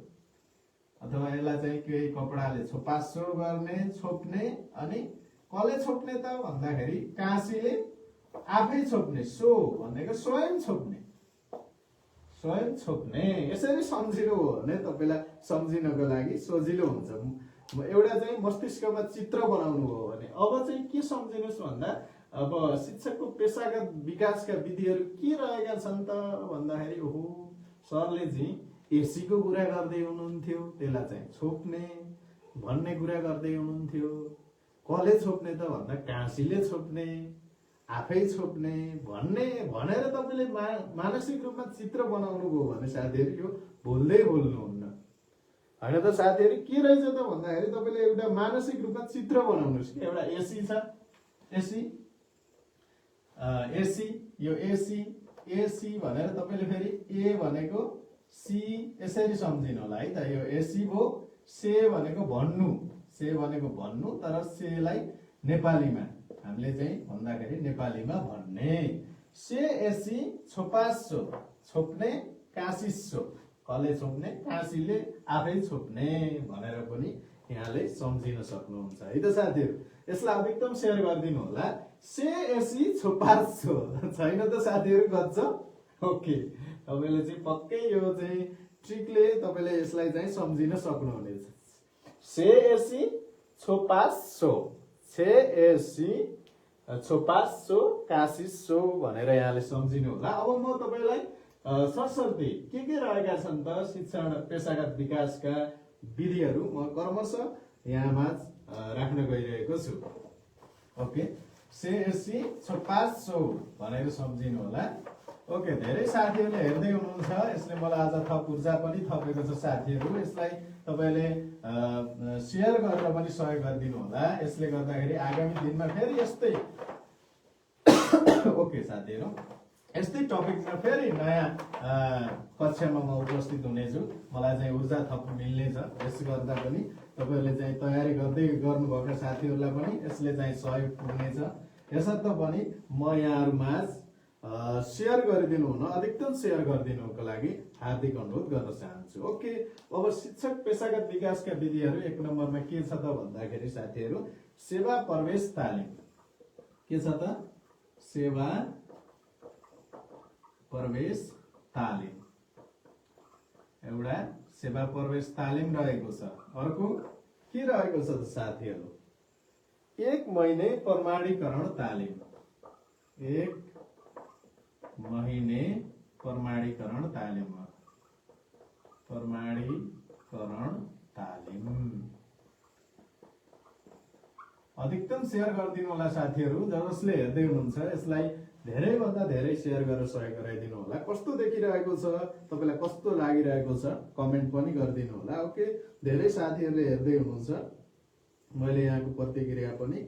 अथवा यसलाई चाहिँ केही कपडाले छोपासो गर्ने, छोप्ने। अनि कसले छोप्ने त भन्दाखेरि कासीले आफै छोप्ने। सो भनेको स्वयं छोप्ने। यसरी सम्झिनु हो भने तपाईलाई सम्झिनको लागि सजिलो हुन्छ। एउटा चाहिँ मस्तिष्कमा चित्र बनाउनु हो भने। अब चाहिँ के सम्झिनुस् भन्दा अब शिक्षकको पेशागत विकासका विधिहरू के रहेका छन् त भन्दाखेरि ओहो सरले चाहिँ एसी को कुरा गर्दै हुनुहुन्थ्यो। त्यसलाई चाहिँ छोप्ने भन्ने कुरा गर्दै हुनुहुन्थ्यो। कसले छोप्ने त भन्दा कासीले छोप्ने, आफै छोप्ने भन्ने भनेर तपाईले मानसिक रूपमा चित्र बनाउनु भयो भने साथीहरु यो भुल्दै बोल्नुहुन्न। होइन त साथीहरू के रहेछ त भन्दाखेरि तपाईँले एउटा मानसिक रूपमा चित्र बनाउनुहोस् कि एउटा एसी छ एसी एसी यो एसी एसी भनेर तपाईँले फेरि ए भनेको सी यसरी सम्झिनु होला है त यो एसी भो से भनेको भन्नु तर सेलाई नेपालीमा हामीले चाहिँ भन्दाखेरि नेपालीमा भन्ने से एसी छोपासो छोप्ने कासिसो कसले छोप्ने काशीले आफै छोप्ने भनेर पनि यहाँले सम्झिन सक्नुहुन्छ है त साथीहरू यसलाई अधिकतम सेयर गरिदिनु होला से एसी छोपासो छैन त साथीहरू गज्छ ओके तपाईले चाहिँ पक्कै यो चाहिँ ट्रिकले तपाईले यसलाई चाहिँ सम्झिन सक्नुहुनेछ से एसी छोपासो से एसी छोपासो कासिसो भनेर यहाँले सम्झिनु होला अब म तपाईलाई सरसर्ती के रहेका छन् त शिक्षण पेशागत विकासका विधिहरू म क्रमशः यहाँमाझ राख्न गइरहेको छु ओके से एसी छोपासो भनेर सम्झिनु होला ओके धेरै साथीहरूले हेर्दै हुनुहुन्छ यसले मलाई आज थप ऊर्जा पनि थपेको छ साथीहरू यसलाई तपाईले शेयर गरेर पनि सहयोग गरिदिनु होला यसले गर्दाखेरि आगामी दिनमा फेरि यस्तै ओके साथीहरू यस्तै टपिकमा फेरि नयाँ कक्षामा म उपस्थित हुनेछु मलाई चाहिँ ऊर्जा थप मिल्नेछ यसले गर्दा पनि तपाईहरुले चाहिँ तयारी गर्दै गर्नुभएका साथीहरूलाई पनि यसले चाहिँ सहयोग पुग्नेछ यसर्थ पनि म यहाँहरुमाझ शेयर गरिदिनु हुन अधिकतम शेयर गरिदिनुको लागि हार्दिक अनुरोध गर्न चाहन्छु ओके अब शिक्षक पेशागत विकासका विधिहरू 1 नम्बरमा के छ त भन्दाखेरि साथीहरू सेवा प्रवेश तालिम के छ त सेवा प्रवेश तालिम एउटा सेवा प्रवेश तालिम रहेको छ अर्को के रहेको छ त साथीहरू 1 महिने प्रमाणीकरण तालिम 1 महिने प्रमाणीकरण तालिम अधिकतम शेयर गरिदिनु होला साथीहरू जसले हेर्दै हुनुहुन्छ यसलाई धेरै भन्दा धेरै शेयर गरेर सहयोग गराइदिनु होला कस्तो देखिरहेको छ तपाईलाई कस्तो लागिरहेको छ कमेन्ट पनि गरिदिनु होला ओके धेरै साथीहरूले हेर्दै हुनुहुन्छ मैले यहाँको प्रतिक्रिया पनि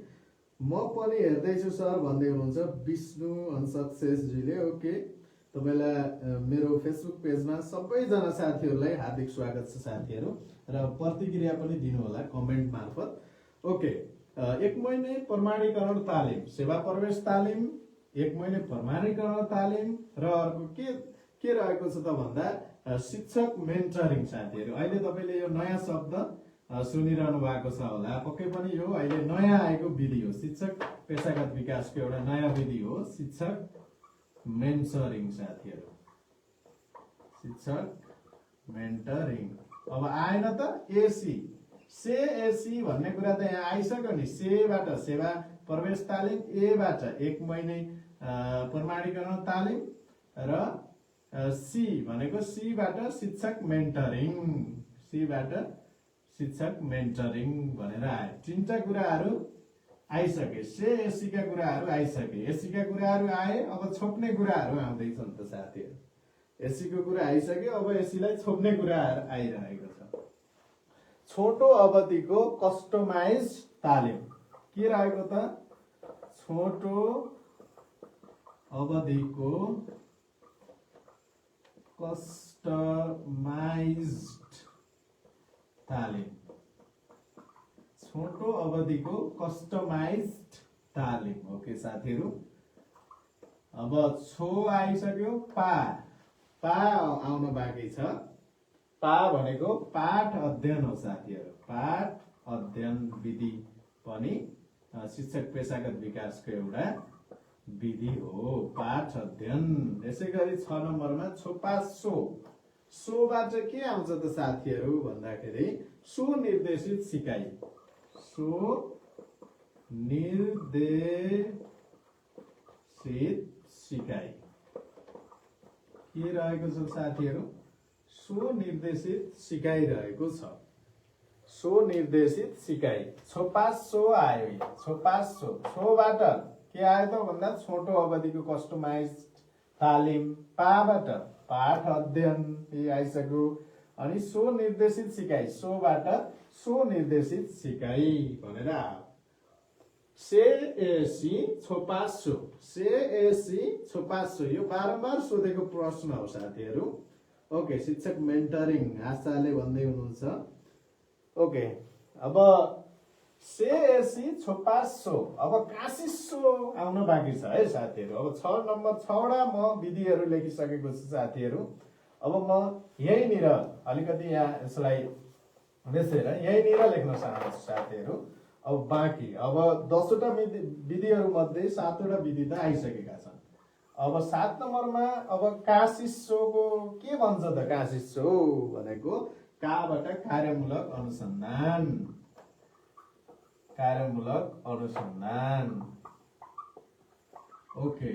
म पनि हेर्दै छु सर भन्दै हुनुहुन्छ विष्णु अनसक्सेस जीले ओके तपाईलाई मेरो फेसबुक पेजमा सबैजना साथीहरूलाई हार्दिक स्वागत छ साथीहरू र प्रतिक्रिया पनि दिनु होला कमेन्ट मार्फत ओके 1 महिने प्रमाणीकरण तालिम सेवा प्रवेश तालिम 1 महिने प्रमाणीकरण तालिम र अर्को के रहेको छ त भन्दा शिक्षक मेन्टरिङ साथीहरू अहिले तपाईले यो नयाँ शब्द सुनिरहनु भएको छ होला पक्कै पनि यो अहिले नयाँ आएको विधि हो शिक्षक पेशागत विकासको एउटा नयाँ विधि हो शिक्षक मेन्टरिङ साथीहरू शिक्षक मेन्टरिङ अब आएन त एसी से एसी भन्ने कुरा त यहाँ आइसक्यो नि सेबाट सेवा प्रवेश तालिम ए बाट 1 महिने प्रमाणीकरण तालिम र सी भनेको सी बाट शिक्षक मेन्टरिङ भनेर आयो तीनटा कुराहरू आइसके से एसी का कुराहरू आइसके एसी का कुराहरू आए अब छोप्ने कुराहरू आउँदै छन् त साथीहरू एसी को कुरा आइसक्यो अब एसी लाई छोप्ने कुराहरू आइरहेको छ छोटो अवधिको कस्टमाइज तालिम के रहेको त छोटो अवधिको कस्टमाइज्ड तालिम छोटो अवधिको कस्टमाइज्ड तालिम ओके साथीहरू अब छो आइसक्यो पा आउन बाँकी छ पा भनेको पाठ अध्ययन हो साथीहरू पाठ अध्ययन विधि पनि शिक्षक पेशागत विकासको एउटा विधि हो पाठ अध्ययन यसैगरी 6 नम्बरमा छोपासो सोबाट के आउँछ त साथीहरू भन्दाखेरि सुनिर्देशित सिकाइ के रहेको छ साथीहरू सुनिर्देशित सिकाइ रहेको छ सुनिर्देशित सिकाइ छोपासो आयो छोपासो छोबाट के आयो त भन्दा छोटो अवधिको कस्टमाइज तालिम पाबाट पाठ अध्ययन आइसक्यो अनि सो निर्देशित सिकाइ, सोबाट सो निर्देशित सिकाइ भनेर आयो। से एसी छोपासो, से एसी छोपासो यो बारम्बार सोधेको प्रश्न हो साथीहरू। ओके, शिक्षक मेन्टरिङ आशाले भन्दै हुनुहुन्छ। ओके, अब से एसी छोपासो, अब कासिसो आउन बाँकी छ है साथीहरू। अब 6 नम्बर 6वटा म विधिहरू लेखिसकेको छु साथीहरू। अब म यहीँनिर अलिकति यहाँ यसलाई बेसेर यहीँनिर लेख्न चाहन्छु साथीहरू। अब बाँकी अब 10वटा विधिहरू मध्ये 7वटा विधि त आइसकेका छन्। अब 7 नम्बरमा अब कासिसोको के भन्छ त? कासिसो भनेको काबाट कार्यमूलक अनुसन्धान, कार्यमूलक अनुसन्धान। ओके,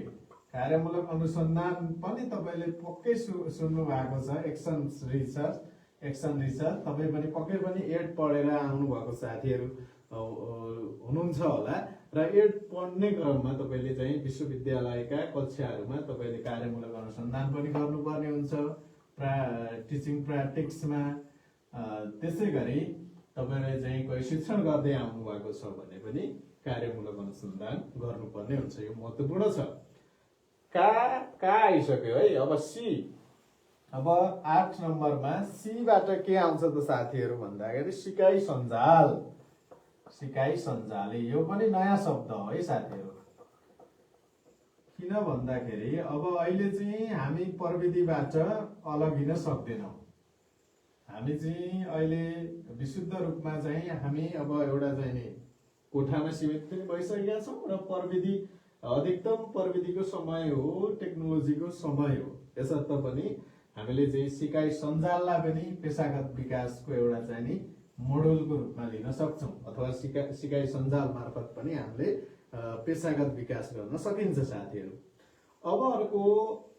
कार्यमूलक अनुसन्धान पनि तपाईले पक्कै सुन्नु भएको छ। एक्सन रिसर्च तपाई पनि पक्कै पनि एड पढेर आउनु भएको साथीहरू हुनुहुन्छ होला। र एड पढ्ने क्रममा तपाईले चाहिँ विश्वविद्यालयका कक्षाहरूमा तपाईले कार्यमूलक अनुसन्धान पनि गर्नुपर्ने हुन्छ टिचिङ प्र्याक्टिसमा। त्यसै गरी तपाईले चाहिँ कोही शिक्षण गर्दै आउनु भएको छ भने पनि कार्यमूलक अनुसन्धान गर्नुपर्ने हुन्छ। यो महत्त्वपूर्ण छ। का आइसक्यो है। अब सी, अब 8 नम्बरमा सीबाट के आउँछ त साथीहरू भन्दाखेरि सिकाइ सञ्जाल, सिकाइ सञ्जाल। यो पनि नयाँ शब्द हो है साथीहरू। किन भन्दाखेरि अब अहिले चाहिँ हामी प्रविधिबाट अलगिन सक्दैनौँ। हामी चाहिँ अहिले विशुद्ध रूपमा चाहिँ हामी अब एउटा चाहिँ नि कोठामा सीमित पनि भइसकेका छौँ र प्रविधि अधिकतम प्रविधिको समय हो, टेक्नोलोजीको समय हो। यसर्थ पनि हामीले चाहिँ सिकाइ सञ्जाललाई पनि पेशागत विकासको एउटा चाहिँ नि मोडलको रूपमा लिन सक्छौँ अथवा सिकाइ सञ्जाल मार्फत पनि हामीले पेशागत विकास गर्न सकिन्छ साथीहरू। अब अर्को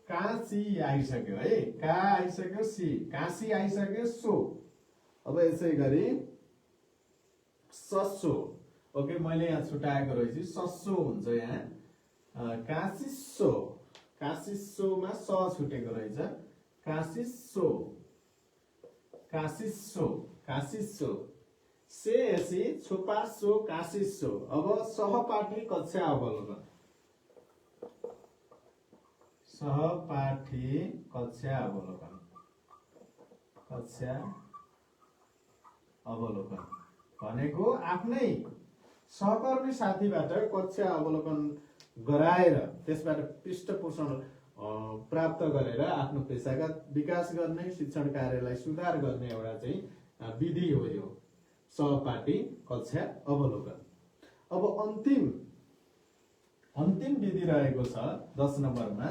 कासी आइसक्यो है, का आइसक्यो, सी, कासी आइसक्यो, सो। अब यसै गरी ससो। ओके, मैले यहाँ छुटाएको रहेछु, ससो हुन्छ यहाँ। कासिसो, कासिसोमा स छुटेको रहेछ। कासिसो, कासिसो, कासिसो। से एसी छोपासो कासिसो। अब सहपाठी कक्षा अवलोकन, सहपाठी कक्षा अवलोकन, कक्षा अवलोकन भनेको आफ्नै सहकर्मी साथीबाट कक्षा अवलोकन गराएर त्यसबाट पृष्ठपोषण प्राप्त गरेर आफ्नो पेशागत विकास गर्ने, शिक्षण कार्यलाई सुधार गर्ने एउटा चाहिँ विधि हो यो सहपाठी कक्षा अवलोकन। अब अन्तिम विधि रहेको छ 10 नम्बरमा।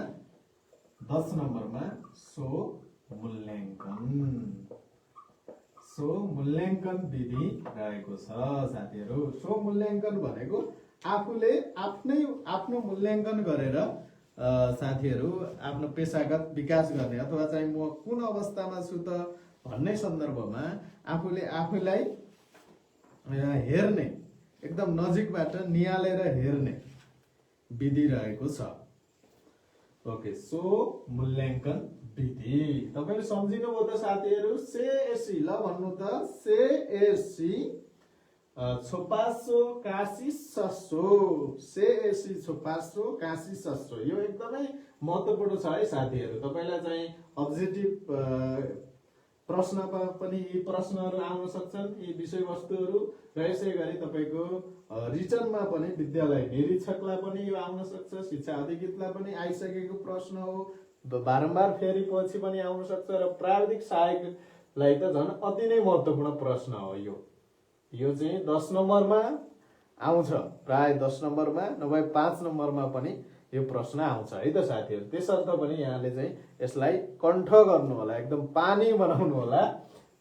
10 नम्बरमा सो मूल्याङ्कन, सो मूल्याङ्कन विधि रहेको छ साथीहरू। सो मूल्याङ्कन भनेको आफूले आफ्नो मूल्याङ्कन गरेर साथीहरू आफ्नो पेशागत विकास गर्ने अथवा चाहिँ म कुन अवस्थामा छु त भन्ने सन्दर्भमा आफूले आफूलाई हेर्ने, एकदम नजिकबाट निहालेर हेर्ने विधि रहेको छ। ओके, सो मूल्याङ्कन विधि तपाईले सम्झिनुभयो त साथीहरू। से एसी, ल भन्नु त, से एसी छोपासो कासिससो, से एसी छोपासो कासिससो। यो एकदमै महत्त्वपूर्ण छ है साथीहरू। तपाईलाई चाहिँ अब्जेक्टिभ प्रश्नमा पनि यी प्रश्नहरू आउन सक्छन्, यी विषयवस्तुहरू। र यसै गरी तपाईको रिटनमा पनि विद्यालय निरीक्षकलाई पनि यो आउन सक्छ, शिक्षा अधिकृतलाई पनि आइसकेको प्रश्न हो, बारम्बार फेरि पछि पनि आउन सक्छ। र प्राविधिक सहायकलाई त झन् अति नै महत्त्वपूर्ण प्रश्न हो यो चाहिँ 10 नम्बरमा आउँछ, प्राय 10 नम्बरमा नभए 5 नम्बरमा पनि यो प्रश्न आउँछ है त साथीहरू। त्यसर्थ पनि यहाँले चाहिँ यसलाई कण्ठ गर्नु होला, एकदम पानी बनाउनु होला।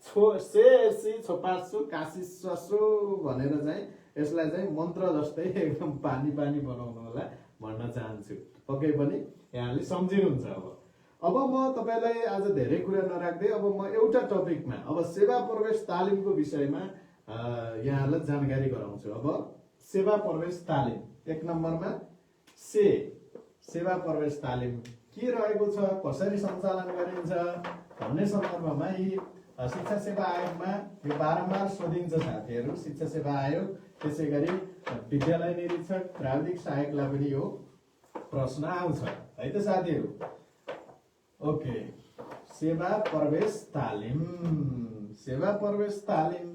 से एसी छोपासो कासिससो भनेर चाहिँ यसलाई चाहिँ मन्त्र जस्तै एकदम पानी बनाउनु होला भन्न चाहन्छु। पक्कै पनि यहाँले सम्झिनुहुन्छ। अब म तपाईलाई आज धेरै कुरा नराख्दै अब म एउटा टपिकमा, अब सेवा प्रवेश तालिमको विषयमा यहाँलाई जानकारी गराउँछु। अब सेवा प्रवेश तालिम 1 नम्बरमा सेवा प्रवेश तालिम के रहेको छ, कसरी सञ्चालन गरिन्छ भन्ने सन्दर्भमा यी शिक्षा सेवा आयोगमा यो बारम्बार सोधिन्छ साथीहरू। शिक्षा सेवा आयोग, त्यसै गरी विद्यालय निरीक्षक, प्राविधिक सहायकलाई पनि यो प्रश्न आउँछ है त साथीहरू। ओके, सेवा प्रवेश तालिम, सेवा प्रवेश तालिम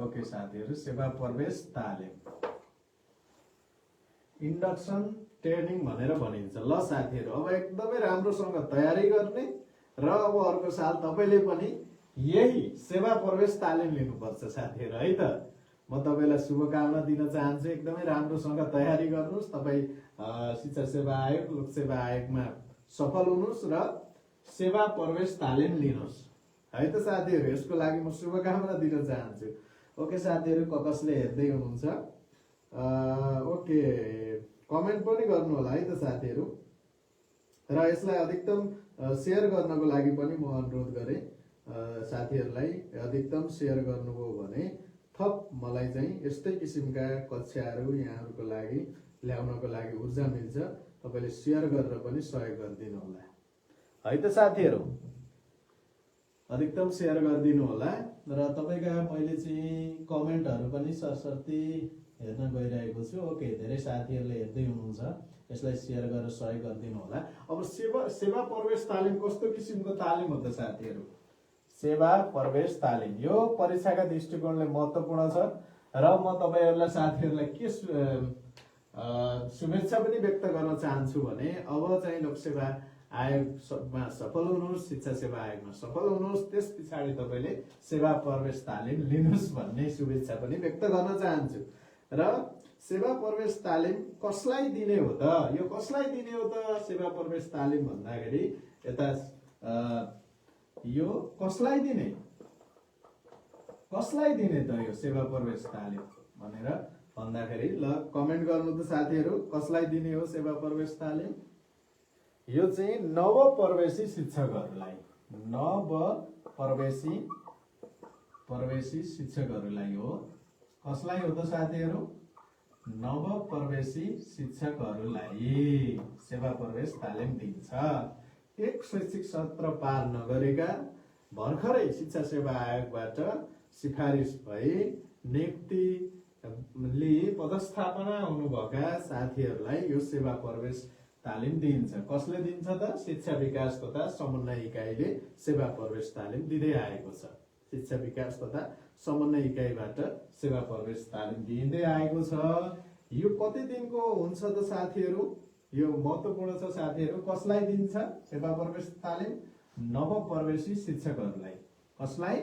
ओके साथीहरू, सेवा प्रवेश तालिम इन्डक्सन ट्रेनिङ भनेर भनिन्छ। ल साथीहरू, अब एकदमै राम्रोसँग तयारी गर्ने र अब अर्को साल तपाईले पनि यही सेवा प्रवेश तालिम लिनुपर्छ साथीहरू है त। म तपाईलाई शुभकामना दिन चाहन्छु। एकदमै राम्रोसँग तयारी गर्नुस्, तपाई शिक्षा सेवा आयोग, लोक सेवा आयोगमा सफल हुनुस् र सेवा प्रवेश तालिम लिनुस् है त साथीहरू। यसको लागि म शुभकामना दिन चाहन्छु। ओके साथीहरू, कसले हेर्दै हुनुहुन्छ ओके कमेन्ट पनि गर्नु होला है त साथीहरू। र यसलाई अधिकतम शेयर गर्नको लागि पनि म अनुरोध गरेँ साथीहरूलाई। अधिकतम शेयर गर्नुभयो भने थप मलाई चाहिँ यस्तै किसिमका कक्षाहरू यहाँहरूको लागि ल्याउनको लागि ऊर्जा मिल्छ। तपाईले शेयर गरेर पनि सहयोग गरिदिनु होला है त साथीहरू। अधिकतम शेयर गरिदिनु होला। र तपाईका मैले चाहिँ कमेन्टहरू पनि सरसर्ती हेर्न गइरहेको छु। ओके, धेरै साथीहरूले हेर्दै हुनुहुन्छ, यसलाई शेयर गरेर सहयोग गरिदिनु होला। अब सेवा प्रवेश तालिम कस्तो किसिमको तालिम हो त साथीहरू? सेवा प्रवेश तालिम यो परीक्षाका दृष्टिकोणले महत्त्वपूर्ण छ र म तपाईहरुलाई साथीहरूलाई के शुभेच्छा पनि व्यक्त गर्न चाहन्छु भने अब चाहिँ लोकसेवा आयोगमा सफल हुनुहोस्, शिक्षा सेवा आयोगमा सफल हुनुहोस्, त्यस पछाडि तपाईले सेवा प्रवेश तालिम लिनुहोस् भन्ने शुभेच्छा पनि व्यक्त गर्न चाहन्छु। र सेवा प्रवेश तालिम कसलाई दिने हो त? यो कसलाई दिने हो त सेवा प्रवेश तालिम भन्दाखेरि यता यो कसलाई दिने त यो सेवा प्रवेश तालिम भनेर भन्दाखेरि ल कमेन्ट गर्नु त साथीहरू, कसलाई दिने हो सेवा प्रवेश तालिम? यो चाहिँ नव प्रवेशी शिक्षकहरूलाई, नव प्रवेशी शिक्षकहरूलाई हो। कसलाई हो त साथीहरू? नव प्रवेशी शिक्षकहरूलाई सेवा प्रवेश तालिम दिन्छ। एक शैक्षिक सत्र पार नगरेका, भर्खरै शिक्षा सेवा आयोगबाट सिफारिस भई नियुक्ति लिए पदस्थापना हुनुभएका साथीहरूलाई यो सेवा प्रवेश तालिम दिइन्छ। कसले दिन्छ त? शिक्षा विकास तथा समन्वय इकाइले सेवा प्रवेश तालिम दिँदै आएको छ। शिक्षा विकास तथा समन्वय इकाइबाट सेवा प्रवेश तालिम दिँदै आएको छ। यो कति दिनको हुन्छ त साथीहरू? यो महत्त्वपूर्ण छ साथीहरू। कसलाई दिन्छ सेवा प्रवेश तालिम? नव प्रवेशी शिक्षकहरूलाई। कसलाई?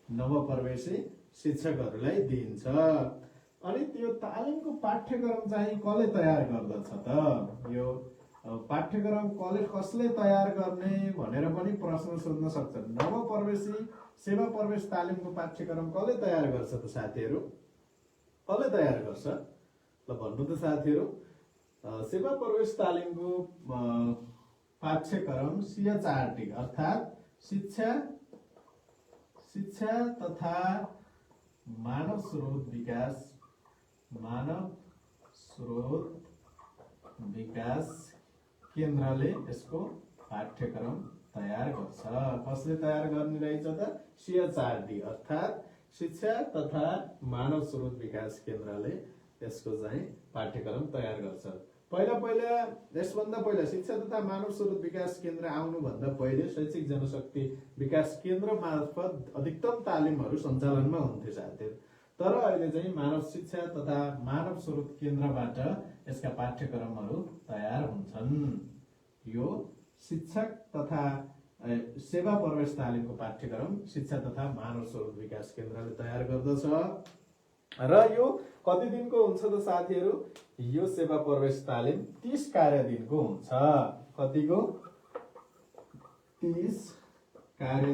नव प्रवेशी शिक्षकहरूलाई दिन्छ। अनि त्यो तालिमको पाठ्यक्रम चाहिँ कसले तयार गर्दछ त? यो पाठ्यक्रम कसले तयार गर्ने भनेर पनि प्रश्न सोध्न सक्छ। नव प्रवेशी सेवा प्रवेश तालिमको पाठ्यक्रम कसले तयार गर्छ त साथीहरू? कसले तयार गर्छ? ल भन्नु त साथीहरू। सेवा प्रवेश तालिमको पाठ्यक्रम CHRT अर्थात् शिक्षा तथा मानव स्रोत विकास केन्द्रले यसको पाठ्यक्रम तयार गर्छ। कसले तयार गर्ने रहेछ त? CHRT अर्थात् शिक्षा तथा मानव स्रोत विकास केन्द्रले यसको चाहिँ पाठ्यक्रम तयार गर्छ। पहिला यसभन्दा पहिला शिक्षा तथा मानव स्रोत विकास केन्द्र आउनुभन्दा पहिले शैक्षिक जनशक्ति विकास केन्द्र मार्फत अधिकतम तालिमहरू सञ्चालनमा हुन्थे साथीहरू। तर अहिले चाहिँ मानव शिक्षा तथा मानव स्रोत केन्द्रबाट यसका पाठ्यक्रमहरू तयार हुन्छन्। यो शिक्षक तथा सेवा प्रवेश तालिमको पाठ्यक्रम शिक्षा तथा मानव स्रोत विकास केन्द्रले तयार गर्दछ। र यो कति दिनको हुन्छ त साथीहरू? यो सेवा प्रवेश तालिम 30 कार्य दिनको हुन्छ। कतिको? 30 कार्य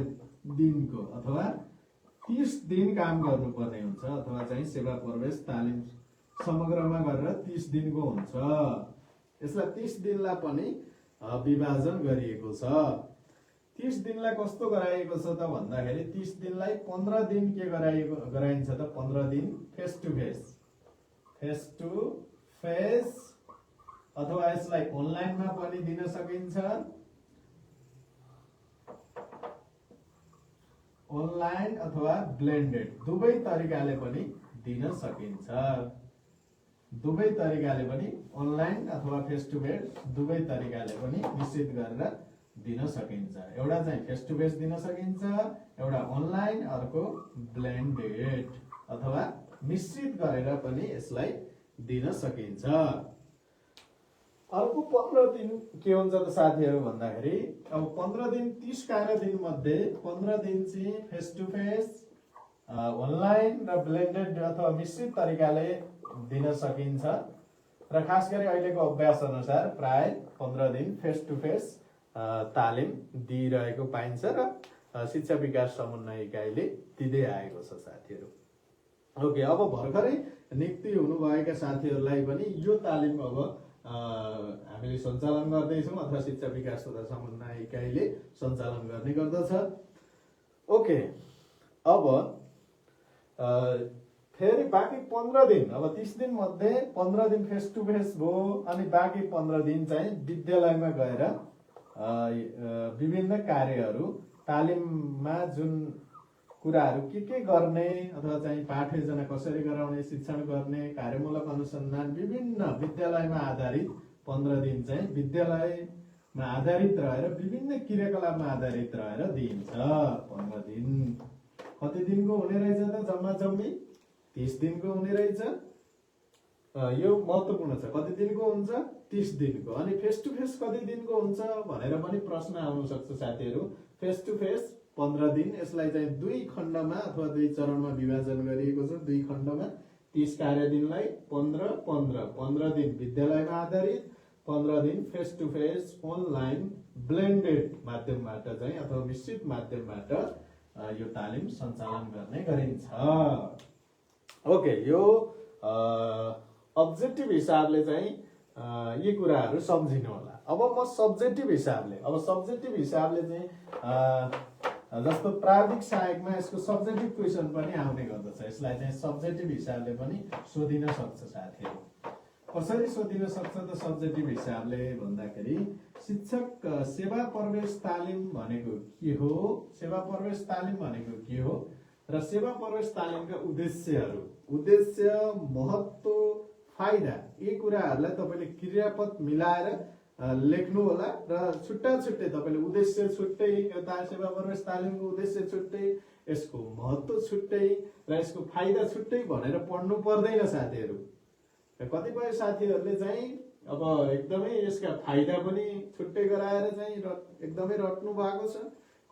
दिनको अथवा 30 दिन काम गर्नुपर्ने हुन्छ। अथवा चाहिँ सेवा प्रवेश तालिम समग्रमा गरेर 30 दिनको हुन्छ। यसलाई 30 दिनलाई पनि विभाजन गरिएको छ। 30 दिनलाई कस्तो गराइएको छ त भन्दाखेरि 30 दिनलाई 15 दिन के गराइन्छ त? 15 दिन फेस टु फेस अथवा यसलाई अनलाइनमा पनि दिन सकिन्छ, अनलाइन अथवा ब्लेन्डेड दुवै तरिकाले पनि दिन सकिन्छ। दुवै तरिकाले पनि अनलाइन अथवा फेस टु फेस दुवै तरिकाले पनि निश्चित गरेर दिन सकिन्छ। एउटा चाहिँ फेस टु फेस दिन सकिन्छ, एउटा अनलाइन, अर्को ब्लेन्डेड अथवा मिश्रित गरेर पनि यसलाई दिन सकिन्छ। अर्को 15 दिन के हुन्छ त साथीहरू भन्दाखेरि अब 15 दिन 30 कार्य दिन मध्ये 15 दिन चाहिँ फेस टु फेस, अनलाइन र ब्लेन्डेड अथवा मिश्रित तरिकाले दिन सकिन्छ र खास गरी अहिलेको अभ्यास अनुसार प्राय 15 दिन फेस टु फेस तालिम दिइरहेको पाइन्छ र शिक्षा विकास समन्वय इकाइले दिँदै आएको छ साथीहरू। ओके, अब भर्खरै नियुक्ति हुनुभएका साथीहरूलाई पनि यो तालिम अब हामीले सञ्चालन गर्दैछौँ अथवा शिक्षा विकास तथा समन्वय इकाइले सञ्चालन गर्ने गर्दछ। ओके, अब फेरि बाँकी 15 दिन, अब 30 दिन मध्ये 15 दिन फेस टु फेस भयो अनि बाँकी 15 दिन चाहिँ विद्यालयमा गएर विभिन्न कार्यहरू तालिममा जुन कुराहरू के गर्ने अथवा चाहिँ पाठ योजना कसरी गराउने, शिक्षण गर्ने, कार्यमूलक अनुसन्धान विभिन्न विद्यालयमा आधारित 15 दिन चाहिँ विद्यालयमा आधारित रहेर विभिन्न क्रियाकलापमा आधारित रहेर दिइन्छ। 15 दिन कति दिनको हुने रहेछ त? जम्मा जम्मी 30 दिनको हुने रहेछ। यो महत्त्वपूर्ण छ, कति दिनको हुन्छ? 30 दिनको। अनि फेस टु फेस कति दिनको हुन्छ भनेर पनि प्रश्न आउन सक्छ साथीहरू। फेस टु फेस 15 दिन, यसलाई चाहिँ 2 खण्डमा अथवा 2 चरणमा विभाजन गरिएको छ। 2 खण्डमा 30 कार्य दिनलाई 15 दिन विद्यालयमा आधारित, 15 दिन face to face online blended माध्यमबाट चाहिँ अथवा मिश्रित माध्यमबाट यो तालिम सञ्चालन गर्ने गरिन्छ। ओके, यो अब्जेक्टिभ हिसाबले चाहिँ यी कुराहरू सम्झिनु होला। अब म सब्जेक्टिभ हिसाबले चाहिँ जस्तो प्राविधिक सहायकमा यसको सब्जेक्टिभ क्वेसन पनि आउने गर्दछ। यसलाई चाहिँ सब्जेक्टिभ हिसाबले पनि सोधिन सक्छ साथीहरू। कसरी सोधिन सक्छ त सब्जेक्टिभ हिसाबले भन्दाखेरि शिक्षक सेवा प्रवेश तालिम भनेको के हो, सेवा प्रवेश तालिम भनेको के हो र सेवा प्रवेश तालिमका उद्देश्य, महत्त्व, फाइदा यी कुराहरूलाई तपाईले क्रियापद मिलाएर लेख्नु होला र छुट्टा छुट्टै तपाईले उद्देश्य छुट्टै, एउटा सेवा प्रवेश तालिमको उद्देश्य छुट्टै, यसको महत्त्व छुट्टै र यसको फाइदा छुट्टै भनेर पढ्नु पर्दैन साथीहरू। कतिपय साथीहरूले चाहिँ अब एकदमै यसका फाइदा पनि छुट्टै गराएर चाहिँ एकदमै रट्नु भएको छ।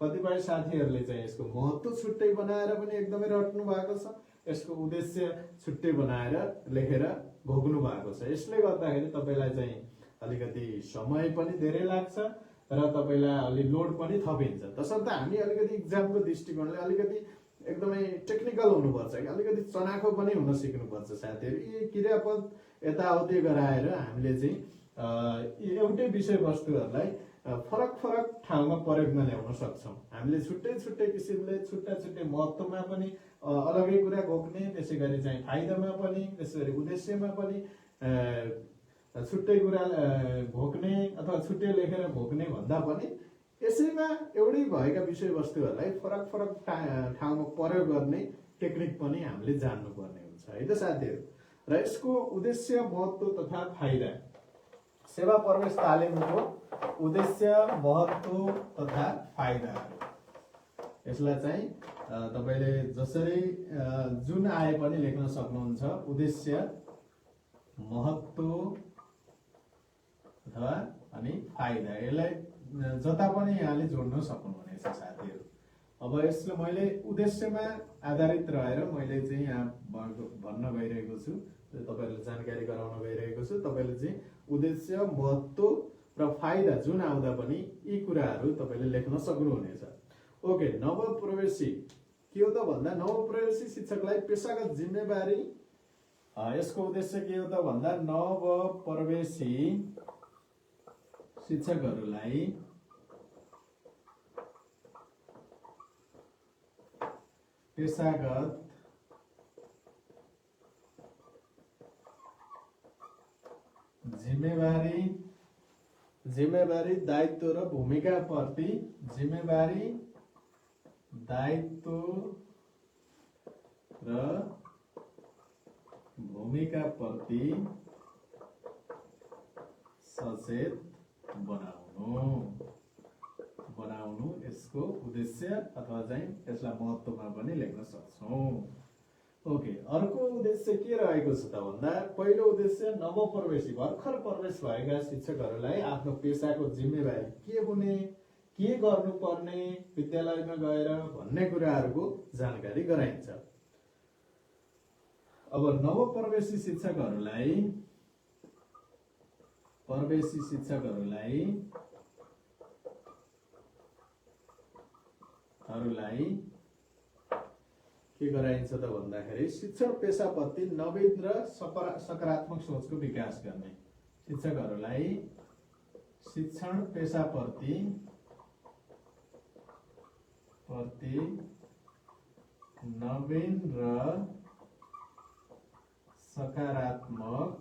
कतिपय साथीहरूले चाहिँ यसको महत्त्व छुट्टै बनाएर पनि एकदमै रट्नु भएको छ। यसको उद्देश्य छुट्टै बनाएर लेखेर घोक्नु भएको छ। यसले गर्दाखेरि तपाईलाई चाहिँ अलिकति समय पनि धेरै लाग्छ र तपाईलाई अलि लोड पनि थपिन्छ। तसर्थ हामी अलिकति इक्जामको दृष्टिकोणले अलिकति एकदमै टेक्निकल हुनुपर्छ, अलिकति चनाखो पनि हुन सिक्नुपर्छ साथीहरू। यी क्रियापद यताउति गराएर हामीले चाहिँ एउटै विषयवस्तुहरूलाई फरक फरक ठाउँमा प्रयोगमा ल्याउन सक्छौँ। हामीले छुट्टै छुट्टै किसिमले छुट्टा छुट्टै महत्त्वमा पनि अलगै कुरा घोक्ने, त्यसै गरी चाहिँ फाइदामा पनि, त्यसै गरी उद्देश्यमा पनि छुट्टै कुरा घोक्ने अथवा छुट्टै लेखेर घोक्ने भन्दा पनि यसैमा एउटै भएका विषयवस्तुहरूलाई फरक फरक ठाउँमा प्रयोग गर्ने टेक्निक पनि हामीले जान्नुपर्ने हुन्छ है त साथीहरू। र यसको उद्देश्य, महत्त्व तथा फाइदा, सेवा प्रवेश तालिमको उद्देश्य, महत्त्व तथा फाइदाहरू, यसलाई चाहिँ तपाईले जसरी जुन आए पनि लेख्न सक्नुहुन्छ। उद्देश्य, महत्त्व अथवा अनि फाइदा, यसलाई जता पनि यहाँले जोड्न सक्नुहुनेछ साथीहरू। अब यसले मैले उद्देश्यमा आधारित रहेर मैले चाहिँ यहाँ भन्न गइरहेको छु, तपाईहरुलाई जानकारी गराउन गइरहेको छु। तपाईले चाहिँ उद्देश्य, महत्त्व र फाइदा जुन आउँदा पनि यी कुराहरू तपाईले लेख्न सक्नुहुनेछ। ओके, नवप्रवेशी के हो त भन्दा नवप्रवेशी शिक्षकलाई पेशागत जिम्मेवारी, यसको उद्देश्य के हो त भन्दा नवप्रवेशी शिक्षकहरूलाई पेशागत जिम्मेवारी दायित्व र भूमिका प्रति सचेत बनाउनु यसको उद्देश्य अथवा चाहिँ यसलाई महत्त्वमा पनि लेख्न सक्छौँ। ओके, अर्को उद्देश्य के रहेको छ त भन्दा पहिलो उद्देश्य नवप्रवेशी भर्खर प्रवेश भएका शिक्षकहरूलाई आफ्नो पेशाको जिम्मेवारी के हुने, के गर्नुपर्ने विद्यालयमा गएर भन्ने कुराहरूको जानकारी गराइन्छ। अब नवप्रवेशी शिक्षकहरूलाई के गराइन्छ त भन्दाखेरि शिक्षण पेशाप्रति नवीन र सकारात्मक सोचको विकास गर्ने। शिक्षकहरूलाई शिक्षण पेशाप्रति नवीन र सकारात्मक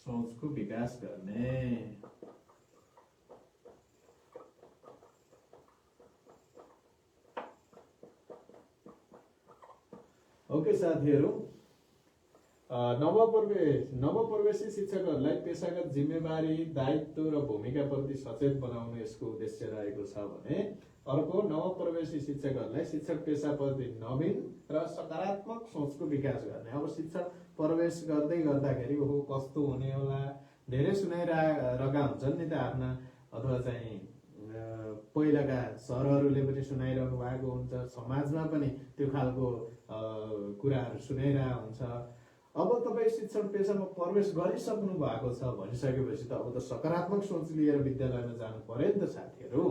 सोचको विकास गर्ने। ओके साथीहरू, नवप्रवेशी शिक्षकहरूलाई पेशागत जिम्मेवारी दायित्व र भूमिका प्रति सचेत बनाउनु यसको उद्देश्य रहेको छ भने अर्को नवप्रवेशी शिक्षकहरूलाई शिक्षक पेशाप्रति नवीन र सकारात्मक सोचको विकास गर्ने। अब शिक्षक प्रवेश गर्दाखेरि ओहो कस्तो हुने होला, धेरै सुनाइरहेका हुन्छन् नि त आफ्ना, अथवा चाहिँ पहिलाका सरहरूले पनि सुनाइरहनु भएको हुन्छ, समाजमा पनि त्यो खालको कुराहरू सुनाइरहेको हुन्छ। अब तपाईँ शिक्षण पेशामा प्रवेश गरिसक्नु भएको छ भनिसकेपछि त अब त सकारात्मक सोच लिएर विद्यालयमा जानु पर्यो नि त साथीहरू,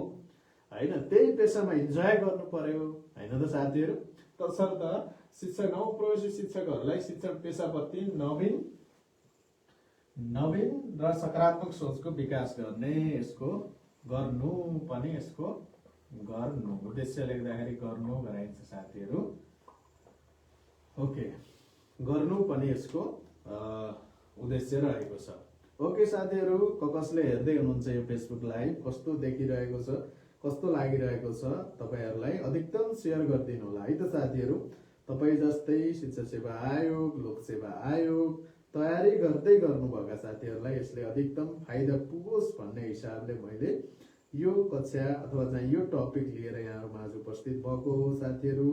होइन? त्यही पेशामा इन्जोय गर्नु पर्यो, होइन त साथीहरू? तसर्थ नवप्रवेशी शिक्षकहरूलाई शिक्षण पेशाप्रति नवीन र सकारात्मक सोचको विकास गर्ने। यसको गर्नु उद्देश्य लेख्दाखेरि गर्नु गराइन्छ साथीहरू। ओके, गर्नु पनि यसको उद्देश्य रहेको छ। ओके साथीहरू, कसले हेर्दै हुनुहुन्छ यो फेसबुक लाइभ, कस्तो देखिरहेको छ, कस्तो लागिरहेको छ तपाईहरूलाई अधिकतम सेयर गरिदिनु होला है त साथीहरू। तपाईँ जस्तै शिक्षा सेवा आयोग, लोक सेवा आयोग तयारी गर्दै गर्नुभएका साथीहरूलाई यसले अधिकतम फाइदा पुगोस् भन्ने हिसाबले मैले यो कक्षा अथवा चाहिँ यो टपिक लिएर यहाँहरू माझ उपस्थित भएको हो साथीहरू।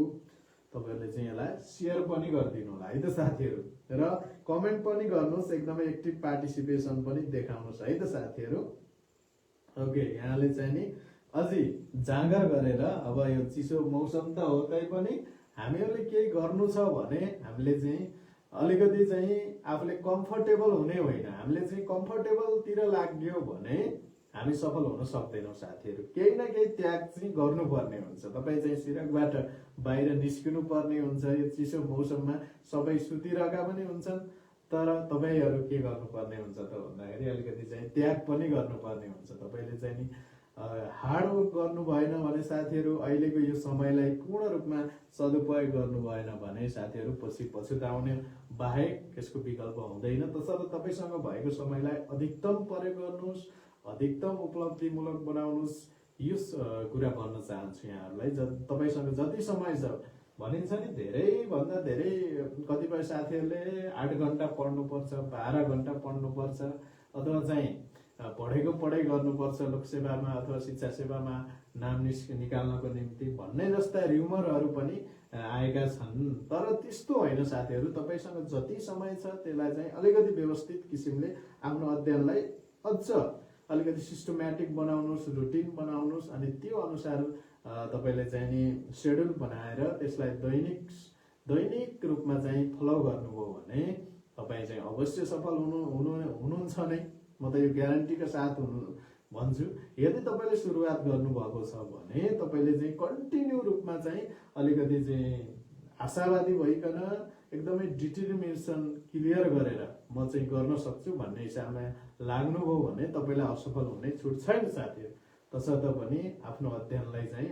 तपाईहरूले चाहिँ यसलाई सेयर पनि गरिदिनु होला है त साथीहरू, र कमेन्ट पनि गर्नुहोस्, एकदमै एक्टिभ पार्टिसिपेसन पनि देखाउनुहोस् है त साथीहरू। ओके, यहाँले चाहिँ नि अझै जाँगर गरेर, अब यो चिसो मौसम त हो तैपनि हामीहरूले केही गर्नु छ भने हामीले चाहिँ अलिकति चाहिँ आफूले कम्फर्टेबल हुने होइन, हामीले चाहिँ कम्फर्टेबलतिर लाग्यो भने हामी सफल हुन सक्दैनौँ साथीहरू। केही न केही त्याग चाहिँ गर्नुपर्ने हुन्छ। तपाईँ चाहिँ सिरकबाट बाहिर निस्किनु पर्ने हुन्छ। यो चिसो मौसममा सबै सुतिरहेका पनि हुन्छन्, तर तपाईँहरू के गर्नुपर्ने हुन्छ त भन्दाखेरि अलिकति चाहिँ त्याग पनि गर्नुपर्ने हुन्छ। तपाईँले चाहिँ नि हार्डवर्क गर्नु भएन भने साथीहरू, अहिलेको यो समयलाई पूर्ण रूपमा सदुपयोग गर्नु भएन भने साथीहरू पछि पछुताउने बाहेक यसको विकल्प हुँदैन। तसर्थ तपाईँसँग भएको समयलाई अधिकतम प्रयोग गर्नुहोस्, अधिकतम उपलब्धिमूलक बनाउनुहोस्। यो कुरा भन्न चाहन्छु यहाँहरूलाई। तपाईँसँग जति समय छ, भनिन्छ नि धेरैभन्दा धेरै कतिपय साथीहरूले 8 घन्टा पढ्नुपर्छ, 12 घन्टा पढ्नुपर्छ, अथवा चाहिँ पढेको पढाइ गर्नुपर्छ लोकसेवामा अथवा शिक्षा सेवामा नाम निकाल्नको निम्ति भन्ने जस्ता र्युमरहरू पनि आएका छन्। तर त्यस्तो होइन साथीहरू, तपाईँसँग जति समय छ त्यसलाई चाहिँ अलिकति व्यवस्थित किसिमले आफ्नो अध्ययनलाई अझ अलिकति सिस्टमेटिक बनाउनुहोस्, रुटिन बनाउनुहोस्, अनि त्यो अनुसार तपाईँले चाहिँ नि सेड्युल बनाएर त्यसलाई दैनिक रूपमा चाहिँ फलो गर्नुभयो भने तपाईँ चाहिँ अवश्य सफल हुनुहुन्छ नै। म त यो ग्यारेन्टीका साथ भन्छु। यदि तपाईँले सुरुवात गर्नुभएको छ भने तपाईँले चाहिँ कन्टिन्यू रूपमा चाहिँ अलिकति चाहिँ आशावादी भइकन एकदमै डिटर्मिनेसन क्लियर गरेर म चाहिँ गर्न सक्छु भन्ने हिसाबमा लाग्नुभयो भने तपाईँलाई असफल हुने छुट छैन साथीहरू। तसर्थ पनि आफ्नो अध्ययनलाई चाहिँ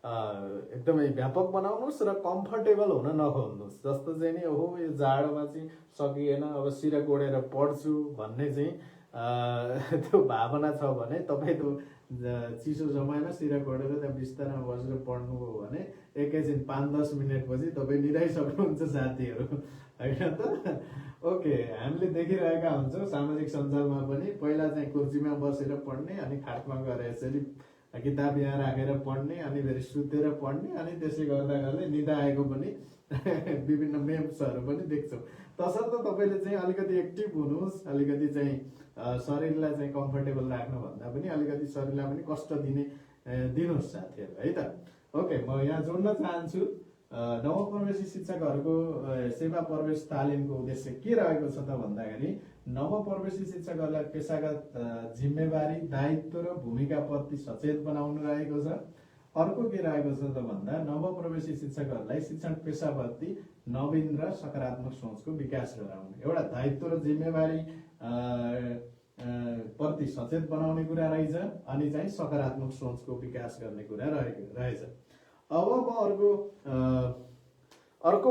एकदमै व्यापक बनाउनुहोस् र कम्फर्टेबल हुन नखोज्नुहोस्। जस्तो चाहिँ नि ओहो यो जाडोमा चाहिँ सकिएन अब सिरा कोडेर पढ्छु भन्ने चाहिँ त्यो भावना छ भने तपाईँ त्यो चिसो समयमा सिरा कोडेर त्यहाँ बिस्तारमा बसेर पढ्नुभयो भने एकैछिन 5-10 मिनटपछि तपाईँ निदाइसक्नुहुन्छ साथीहरू, होइन त? ओके, हामीले देखिरहेका हुन्छौँ सामाजिक सञ्जालमा पनि, पहिला चाहिँ कुर्सीमा बसेर पढ्ने, अनि खाटमा गएर यसरी किताब यहाँ राखेर पढ्ने, अनि फेरि सुतेर पढ्ने, अनि त्यसै गर्दा गर्दै निदा आएको पनि विभिन्न मेम्सहरू पनि देख्छौँ। तसर्थ तपाईँले चाहिँ अलिकति एक्टिभ हुनुहोस्, अलिकति चाहिँ शरीरलाई चाहिँ कम्फर्टेबल राख्नुभन्दा पनि अलिकति शरीरलाई पनि कष्ट दिनुहोस् साथीहरू, है त? ओके, म यहाँ जोड्न चाहन्छु नवप्रवेशी शिक्षकहरूको सेवा प्रवेश तालिमको उद्देश्य के रहेको छ त भन्दाखेरि नवप्रवेशी शिक्षकहरूलाई पेसागत जिम्मेवारी, दायित्व र भूमिकाप्रति सचेत बनाउनु रहेको छ। अर्को के रहेको छ त भन्दा नवप्रवेशी शिक्षकहरूलाई शिक्षण पेसाप्रति नवीन र सकारात्मक सोचको विकास गराउने, एउटा दायित्व र जिम्मेवारी प्रति सचेत बनाउने कुरा रहेछ, अनि चाहिँ सकारात्मक सोचको विकास गर्ने कुरा रहेछ। अब म अर्को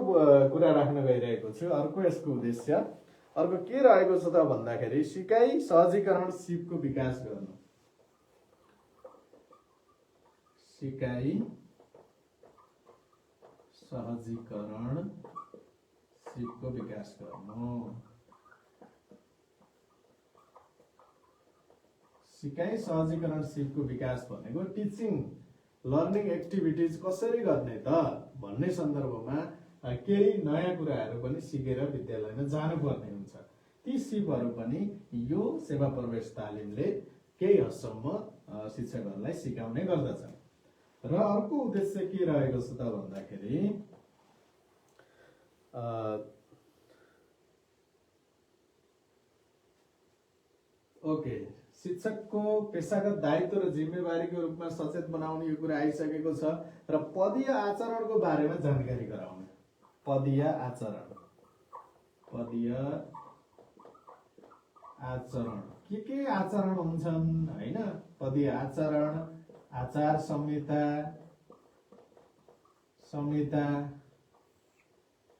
कुरा राख्न गइरहेको छु। अर्को यसको उद्देश्य अर्को के रहेको छ त भन्दाखेरि सिकाइ सहजीकरण सिपको विकास गर्नु। सिकाइ सहजीकरण सिपको विकास गर्नु। सिकाइ सहजीकरण सिपको विकास भनेको टिचिङ लर्निङ एक्टिभिटिज कसरी गर्ने त भन्ने सन्दर्भमा केही नयाँ कुराहरू पनि सिकेर विद्यालयमा जानुपर्ने हुन्छ। ती सिपहरू पनि यो सेवा प्रवेश तालिमले केही हदसम्म शिक्षकहरूलाई सिकाउने गर्दछ। र अर्को उद्देश्य के रहेको छ त भन्दाखेरि ओके, शिक्षकको पेसागत दायित्व र जिम्मेवारीको रूपमा सचेत बनाउने यो कुरा आइसकेको छ। र पदीय आचरणको बारेमा जानकारी गराउने। पदीय आचरण के आचरण हुन्छन्, होइन? पदीय आचरण, आचार संहिता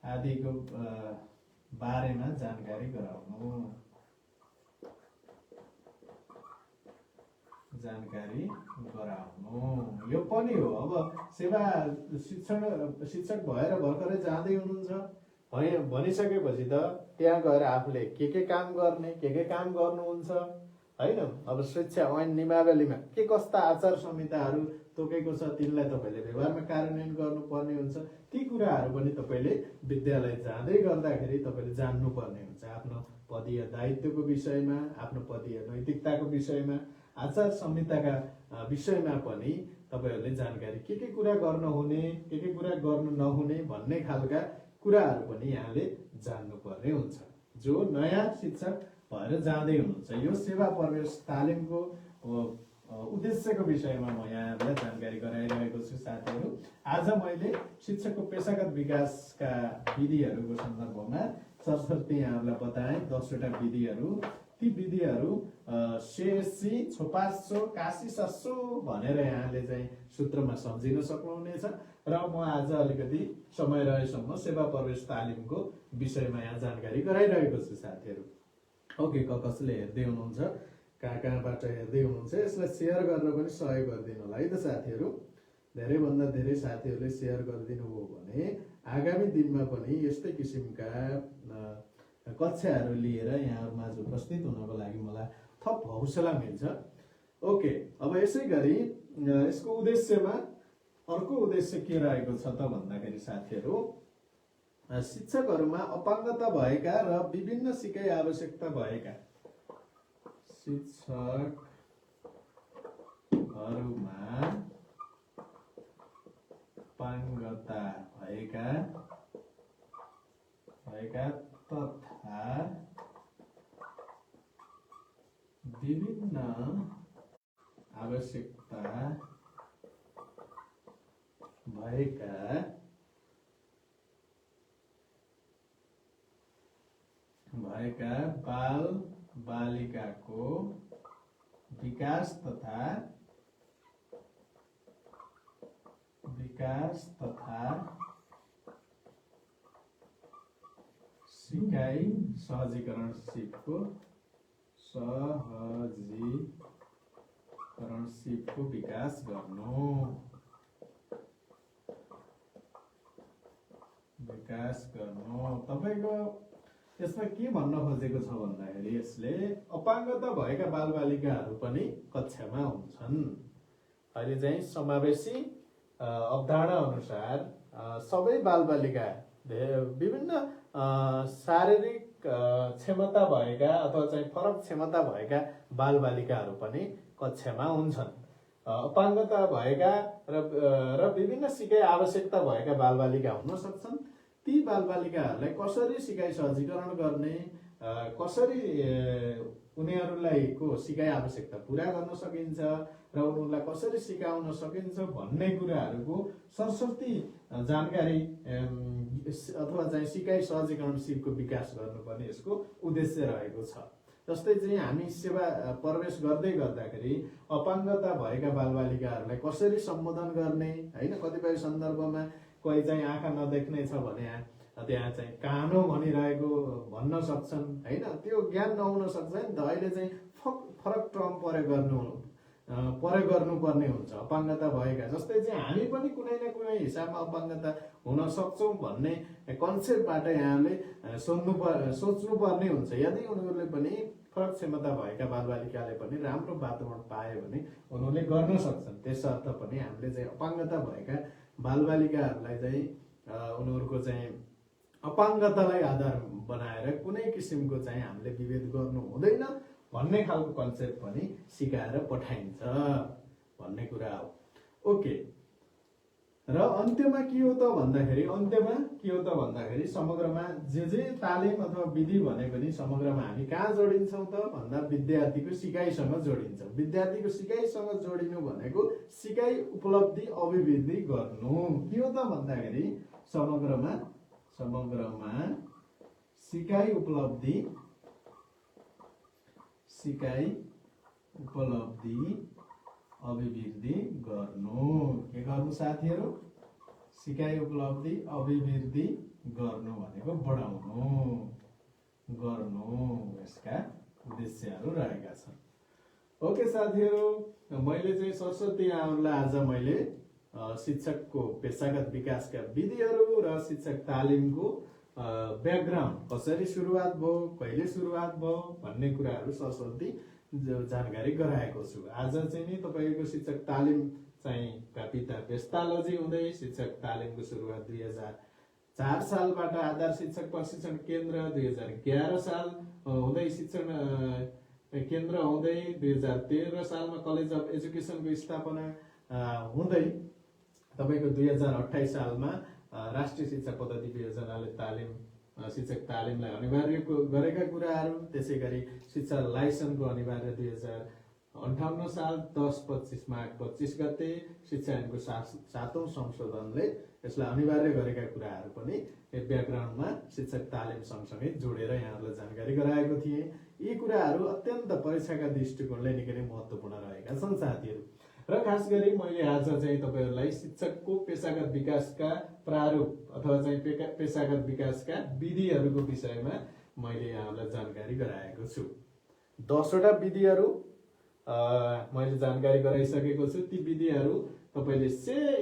आदिको बारेमा जानकारी गराउनु। यो पनि हो। अब सेवा शिक्षक भएर भर्खरै जाँदै हुनुहुन्छ भनिसकेपछि त त्यहाँ गएर आफूले के काम गर्ने, के काम गर्नुहुन्छ, होइन? अब शिक्षा ऐन नियमावलीमा के कस्ता आचार संहिताहरू तोकेको छ तिनलाई तपाईँले व्यवहारमा कार्यान्वयन गर्नुपर्ने हुन्छ। ती कुराहरू पनि तपाईँले विद्यालय जाँदै गर्दाखेरि तपाईँले जान्नुपर्ने हुन्छ। आफ्नो पदीय दायित्वको विषयमा, आफ्नो पदीय नैतिकताको विषयमा, आचार संहिताका विषयमा पनि तपाईँहरूले जानकारी के कुरा गर्न हुने, के कुरा गर्नु नहुने भन्ने खालका कुराहरू पनि यहाँले जान्नुपर्ने हुन्छ। जो नयाँ शिक्षक भएर जाँदै हुनुहुन्छ, यो सेवा प्रवेश तालिमको उद्देश्यको विषयमा म यहाँहरूलाई जानकारी गराइरहेको छु साथीहरू। आज मैले शिक्षकको पेसागत विकासका विधिहरूको सन्दर्भमा सरसर्ती यहाँहरूलाई बताएँ 10वटा विधिहरू। ती विधिहरू सेसी छोपासो काशी ससो भनेर यहाँले चाहिँ सूत्रमा सम्झिन सक्नुहुनेछ। र म आज अलिकति समय रहेसम्म सेवा प्रवेश तालिमको विषयमा यहाँ जानकारी गराइरहेको छु साथीहरू। ओके, कसले हेर्दै हुनुहुन्छ, कहाँबाट हेर्दै हुनुहुन्छ, यसलाई सेयर गर्न पनि सहयोग गरिदिनु होला है त साथीहरू। धेरैभन्दा धेरै साथीहरूले सेयर गरिदिनु हो भने आगामी दिनमा पनि यस्तै किसिमका कक्षाहरू लिएर यहाँहरूमाझ उपस्थित हुनको लागि मलाई थप हौसला मिल्छ। ओके, अब यसै गरी यसको उद्देश्यमा अर्को उद्देश्य के रहेको छ त भन्दाखेरि साथीहरू शिक्षकहरूमा अपाङ्गता भएका र विभिन्न सिकाइ आवश्यकता भएका शिक्षकहरूमा अपाङ्गता भएका तथा विभिन्न आवश्यकता भएका बाल बालिकाको विकास तथा विकास तथा सिकाइ सहजीकरण सिपको विकास गर्नु। तपाईको यसमा के भन्न खोजेको छ भन्दाखेरि यसले अपाङ्गता भएका बालबालिकाहरू पनि कक्षामा हुन्छन्। अहिले चाहिँ समावेशी अवधारणा अनुसार सबै बालबालिका विभिन्न शारीरिक क्षमता भएका अथवा चाहिँ फरक क्षमता भएका बालबालिकाहरू पनि कक्षामा हुन्छन्। अपाङ्गता भएका र विभिन्न सिकाइ आवश्यकता भएका बालबालिका हुन सक्छन्। ती बालबालिकाहरूलाई कसरी सिकाइ सहजीकरण गर्ने, कसरी उनीहरूलाई को सिकाइ आवश्यकता पुरा गर्न सकिन्छ र उनीहरूलाई कसरी सिकाउन सकिन्छ भन्ने कुराहरूको सरस्वती जानकारी अथवा चाहिँ सिकाइ सहजीकरण सिपको विकास गर्नुपर्ने यसको उद्देश्य रहेको छ। जस्तै चाहिँ हामी सेवा प्रवेश गर्दै गर्दाखेरि अपाङ्गता भएका बालबालिकाहरूलाई कसरी सम्बोधन गर्ने हैन, कतिपय सन्दर्भमा कोही चाहिँ आँखा नदेख्ने छ भने त्यहाँ चाहिँ कानो भनिरहेको भन्न सक्छन् हैन, त्यो ज्ञान नहुन सक्छ नि त। अहिले चाहिँ फरक टर्म प्रयोग गर्नुपर्ने हुन्छ अपाङ्गता भएका। जस्तै चाहिँ हामी पनि कुनै न कुनै हिसाबमा अपाङ्गता हुन सक्छौँ भन्ने कन्सेप्टबाट यहाँले सोच्नुपर्ने हुन्छ। यदि उनीहरूले पनि फरक क्षमता भएका बालबालिकाले पनि राम्रो वातावरण पायो भने उनीहरूले गर्न सक्छन्। त्यसर्थ पनि हामीले चाहिँ अपाङ्गता भएका बालबालिकाहरूलाई चाहिँ उनीहरूको चाहिँ अपाङ्गतालाई आधार बनाएर कुनै किसिमको चाहिँ हामीले विभेद गर्नु हुँदैन भन्ने खालको कन्सेप्ट पनि सिकाएर पठाइन्छ भन्ने कुरा हो। ओके, र अन्त्यमा के हो त भन्दाखेरि समग्रमा जे तालिम अथवा विधि भने पनि समग्रमा हामी कहाँ जोडिन्छौँ त भन्दा विद्यार्थीको सिकाइसँग जोडिन्छ। विद्यार्थीको सिकाइसँग जोडिनु भनेको सिकाइ उपलब्धि अभिवृद्धि गर्नु। के हो त भन्दाखेरि समग्रमा सिकाइ उपलब्धि अभिवृद्धि गर्नु। के गर्नु साथीहरू? सिकाइ उपलब्धि अभिवृद्धि गर्नु भनेको गर्नु यसका उद्देश्यहरू रहेका छन्। ओके साथीहरू, मैले चाहिँ सरस्वती यहाँहरूलाई आज मैले शिक्षकको पेशागत विकासका विधिहरू र शिक्षक तालिमको ब्याकग्राउन्ड कसरी सुरुवात भयो, कहिले सुरुवात भयो भन्ने कुराहरू सरस्वती जानकारी गराएको छु। आज चाहिँ नि तपाईँको शिक्षक तालिम चाहिँ का पिता व्यस्तालजी हुँदै शिक्षक तालिमको सुरुवात 2004 सालबाट आधार शिक्षक प्रशिक्षण केन्द्र, 2011 साल हुँदै शिक्षण केन्द्र हुँदै 2013 सालमा कलेज अफ एजुकेसनको स्थापना हुँदै तपाईँको 2028 सालमा राष्ट्रिय शिक्षा पद्धति योजनाले शिक्षक तालिमलाई अनिवार्य गरेका कुराहरू, त्यसै गरी शिक्षा लाइसेन्सको अनिवार्य 2058 साल 10-25 माघ 25 गते शिक्षा ऐनको 7औं संशोधनले यसलाई अनिवार्य गरेका कुराहरू पनि ब्याकग्राउन्डमा शिक्षक तालिम सँगसँगै जोडेर यहाँहरूलाई जानकारी गराएको थिएँ। यी कुराहरू अत्यन्त परीक्षाका दृष्टिकोणले निकै नै महत्त्वपूर्ण रहेका छन् साथीहरू। र खास गरी मैले आज चाहिँ तपाईहरूलाई शिक्षकको पेशागत विकासका प्रारूप अथवा चाहिँ पेशागत विकासका विधिहरूको विषयमा मैले यहाँलाई जानकारी गराएको छु। 10 वटा विधिहरू मैले जानकारी गराइसकेको छु। ती विधिहरू तपाईले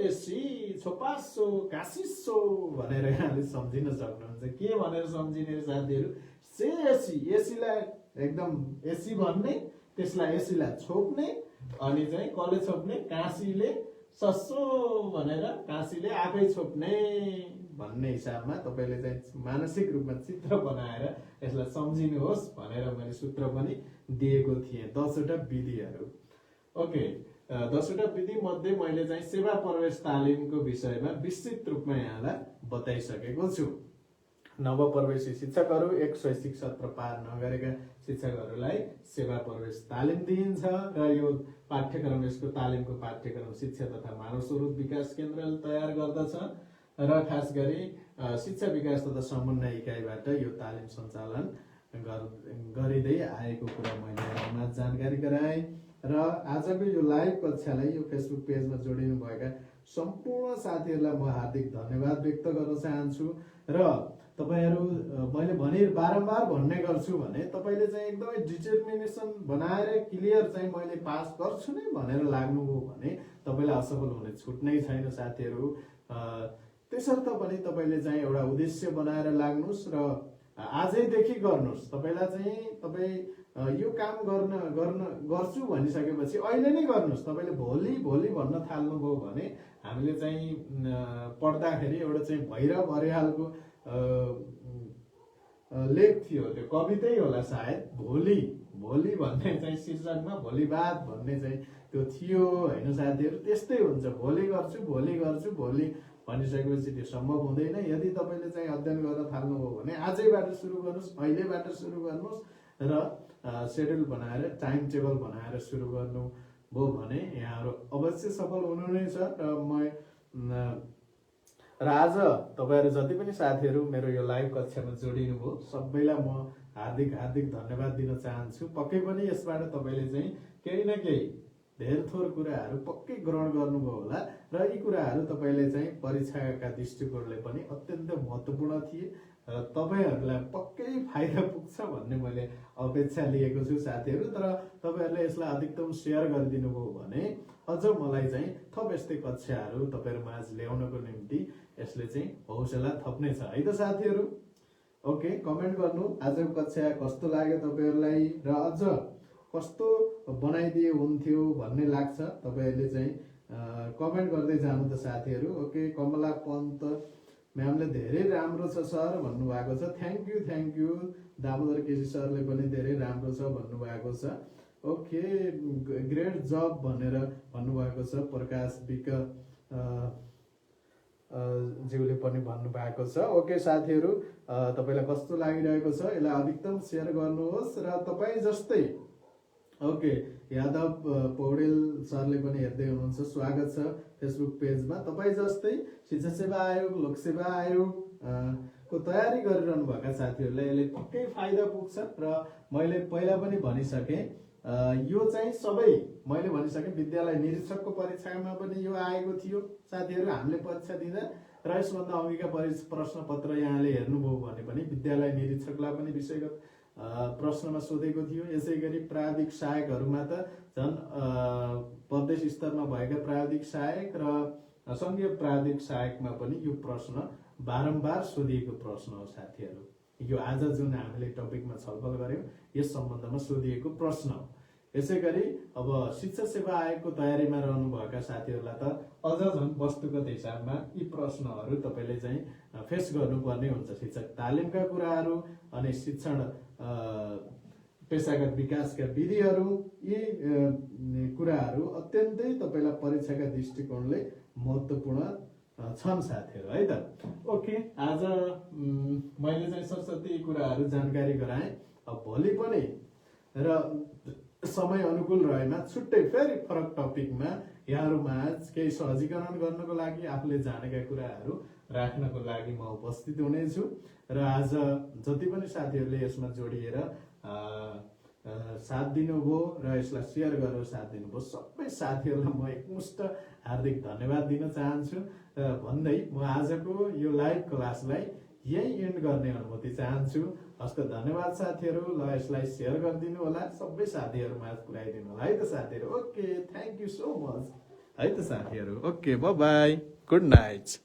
एसी छोपासो कासिसो भनेर यहाँले सम्झिन सक्नुहुन्छ। के भनेर सम्झिने साथीहरू? एसीलाई एकदम एसी भन्ने, त्यसलाई एसीलाई छोप्ने, अनि चाहिँ कसले छोप्ने? काशीले ससो भनेर काशीले आफै छोप्ने भन्ने हिसाबमा तपाईले चाहिँ मानसिक रूपमा चित्र बनाएर यसलाई सम्झिनुहोस् भनेर मैले सूत्र पनि दिएको थिएँ। 10 वटा विधिहरू। ओके, 10 वटा विधि मध्ये मैले चाहिँ सेवा प्रवेश तालिमको विषयमा विस्तृत रूपमा यहाँलाई बताइसकेको छु। नवप्रवेशी शिक्षकहरू 1 शैक्षिक सत्र पार नगरेका शिक्षकहरूलाई सेवा प्रवेश तालिम दिइन्छ र यो पाठ्यक्रम यसको तालिमको पाठ्यक्रम शिक्षा तथा मानव स्रोत विकास केन्द्रले तयार गर्दछ र खास गरी शिक्षा विकास तथा समन्वय इकाइबाट यो तालिम सञ्चालन गरिँदै आएको कुरा मैले यहाँमा जानकारी गराएँ। र आजको यो लाइभ कक्षालाई यो फेसबुक पेजमा जोडिनु भएका सम्पूर्ण साथीहरूलाई म हार्दिक धन्यवाद व्यक्त गर्न चाहन्छु। र तपाईँहरू मैले बारम्बार भन्ने गर्छु भने तपाईँले चाहिँ एकदमै डिटर्मिनेसन बनाएर क्लियर चाहिँ मैले पास गर्छु नै भनेर लाग्नुभयो भने तपाईँलाई असफल हुने छुट नै छैन साथीहरू। त्यसर्थ पनि तपाईँले चाहिँ एउटा उद्देश्य बनाएर लाग्नुहोस् र आजैदेखि गर्नुहोस्। तपाईँलाई चाहिँ तपाईँ यो काम गर्छु भनिसकेपछि अहिले नै गर्नुहोस्। तपाईँले भोलि भोलि भन्न थाल्नुभयो भने हामीले चाहिँ पढ्दाखेरि एउटा चाहिँ भैरव अर्यालको लेख थियो, त्यो कवितै होला सायद, भोलि भोलि भन्ने चाहिँ शीर्षकमा भोलि बाद भन्ने चाहिँ त्यो थियो होइन साथीहरू। त्यस्तै हुन्छ, भोलि गर्छु भोलि भनिसकेपछि त्यो सम्भव हुँदैन। यदि तपाईँले चाहिँ अध्ययन गर्न थाल्नुभयो भने आजैबाट सुरु गर्नुहोस्, अहिलेबाट सुरु गर्नुहोस् र सेड्युल बनाएर टाइम टेबल बनाएर सुरु गर्नुभयो भने यहाँहरू अवश्य सफल हुनु नै छ। र आज तपाईँहरू जति पनि साथीहरू मेरो यो लाइभ कक्षामा जोडिनु भयो सबैलाई म हार्दिक धन्यवाद दिन चाहन्छु। पक्कै पनि यसबाट तपाईँले चाहिँ केही न केही धेर थोर कुराहरू पक्कै ग्रहण गर्नुभयो होला र यी कुराहरू तपाईँले चाहिँ परीक्षाका दृष्टिकोणले पनि अत्यन्त महत्त्वपूर्ण थिए र तपाईँहरूलाई पक्कै फाइदा पुग्छ भन्ने मैले अपेक्षा लिएको छु साथीहरू। तर तपाईँहरूले यसलाई अधिकतम सेयर गरिदिनु भयो भने अझ मलाई चाहिँ थप यस्तै कक्षाहरू तपाईँहरू माझ ल्याउनको निम्ति यसले चाहिँ हौसला थप्नेछ है त साथीहरू। ओके, कमेन्ट गर्नु आजको कक्षा कस्तो लाग्यो तपाईँहरूलाई र अझ कस्तो बनाइदिए हुन्थ्यो भन्ने लाग्छ तपाईँहरूले चाहिँ कमेन्ट गर्दै जानु त साथीहरू। ओके, कमला पन्त म्यामले धेरै राम्रो छ सर भन्नुभएको छ, थ्याङ्क यू। दामोदर केसी सरले पनि धेरै राम्रो छ भन्नुभएको छ। ओके, ग्रेट जब भनेर भन्नुभएको छ। प्रकाश विक ज्यूले पनि भन्नुभएको छ। ओके साथीहरू, तपाईँलाई कस्तो लागिरहेको छ यसलाई अधिकतम सेयर गर्नुहोस् र तपाईँ जस्तै ओके यादव पौडेल सरले पनि हेर्दै हुनुहुन्छ, स्वागत छ फेसबुक पेजमा। तपाईँ जस्तै शिक्षा सेवा आयोग, लोकसेवा आयोग को तयारी गरिरहनु भएका साथीहरूलाई यसले पक्कै फाइदा पुग्छ। र मैले पहिला पनि भनिसकेँ यो चाहिँ सबै मैले भनिसकेँ। विद्यालय निरीक्षकको परीक्षामा पनि यो आएको थियो साथीहरू, हामीले परीक्षा दिँदा। र यसभन्दा अघिका प्रश्न पत्र यहाँले हेर्नुभयो भने पनि विद्यालय निरीक्षकलाई पनि विषयगत प्रश्नमा सोधेको थियो। यसै गरी प्राविधिक सहायकहरूमा त झन् प्रदेश स्तरमा भएका प्राविधिक सहायक र सङ्घीय प्राविधिक सहायकमा पनि यो प्रश्न बारम्बार सोधिएको प्रश्न हो साथीहरू। यो आज जुन हामीले टपिकमा छलफल गर्यौं यस सम्बन्धमा सोधिएको प्रश्न हो। यसै गरी अब शिक्षा सेवा आयोगको तयारीमा रहनुभएका साथीहरूलाई त अझ झन् वस्तुगत हिसाबमा यी प्रश्नहरू तपाईँले चाहिँ फेस गर्नुपर्ने हुन्छ। शिक्षक तालिमका कुराहरू अनि शिक्षण पेशागत विकासका विधिहरू, यी कुराहरू अत्यन्तै तपाईँलाई परीक्षाका दृष्टिकोणले महत्त्वपूर्ण छन् साथीहरू है त। ओके, आज मैले चाहिँ सरस्वती कुराहरू जानकारी गराएँ। अब भोलि पनि र समय अनुकूल रहेमा छुट्टै फेरि फरक टपिकमा यहाँहरूमाझ केही सहजीकरण गर्नको लागि, आफूले जानेका कुराहरू राख्नको लागि म उपस्थित हुनेछु। र आज जति पनि साथीहरूले यसमा जोडिएर साथ दिनुभयो र यसलाई सेयर गरेर साथ दिनुभयो सबै साथीहरूलाई म एकमुष्ट हार्दिक धन्यवाद दिन चाहन्छु। भन्दै म आजको यो लाइभ क्लासलाई यही एन्ड गर्ने अनुमति चाहन्छु। हस्त धन्यवाद साथीहरू। ल यसलाई सेयर गरिदिनु होला, सबै साथीहरूमा पुर्याइदिनु होला है त साथीहरू। Okay, thank you so much है त साथीहरू। Okay, by by, good night.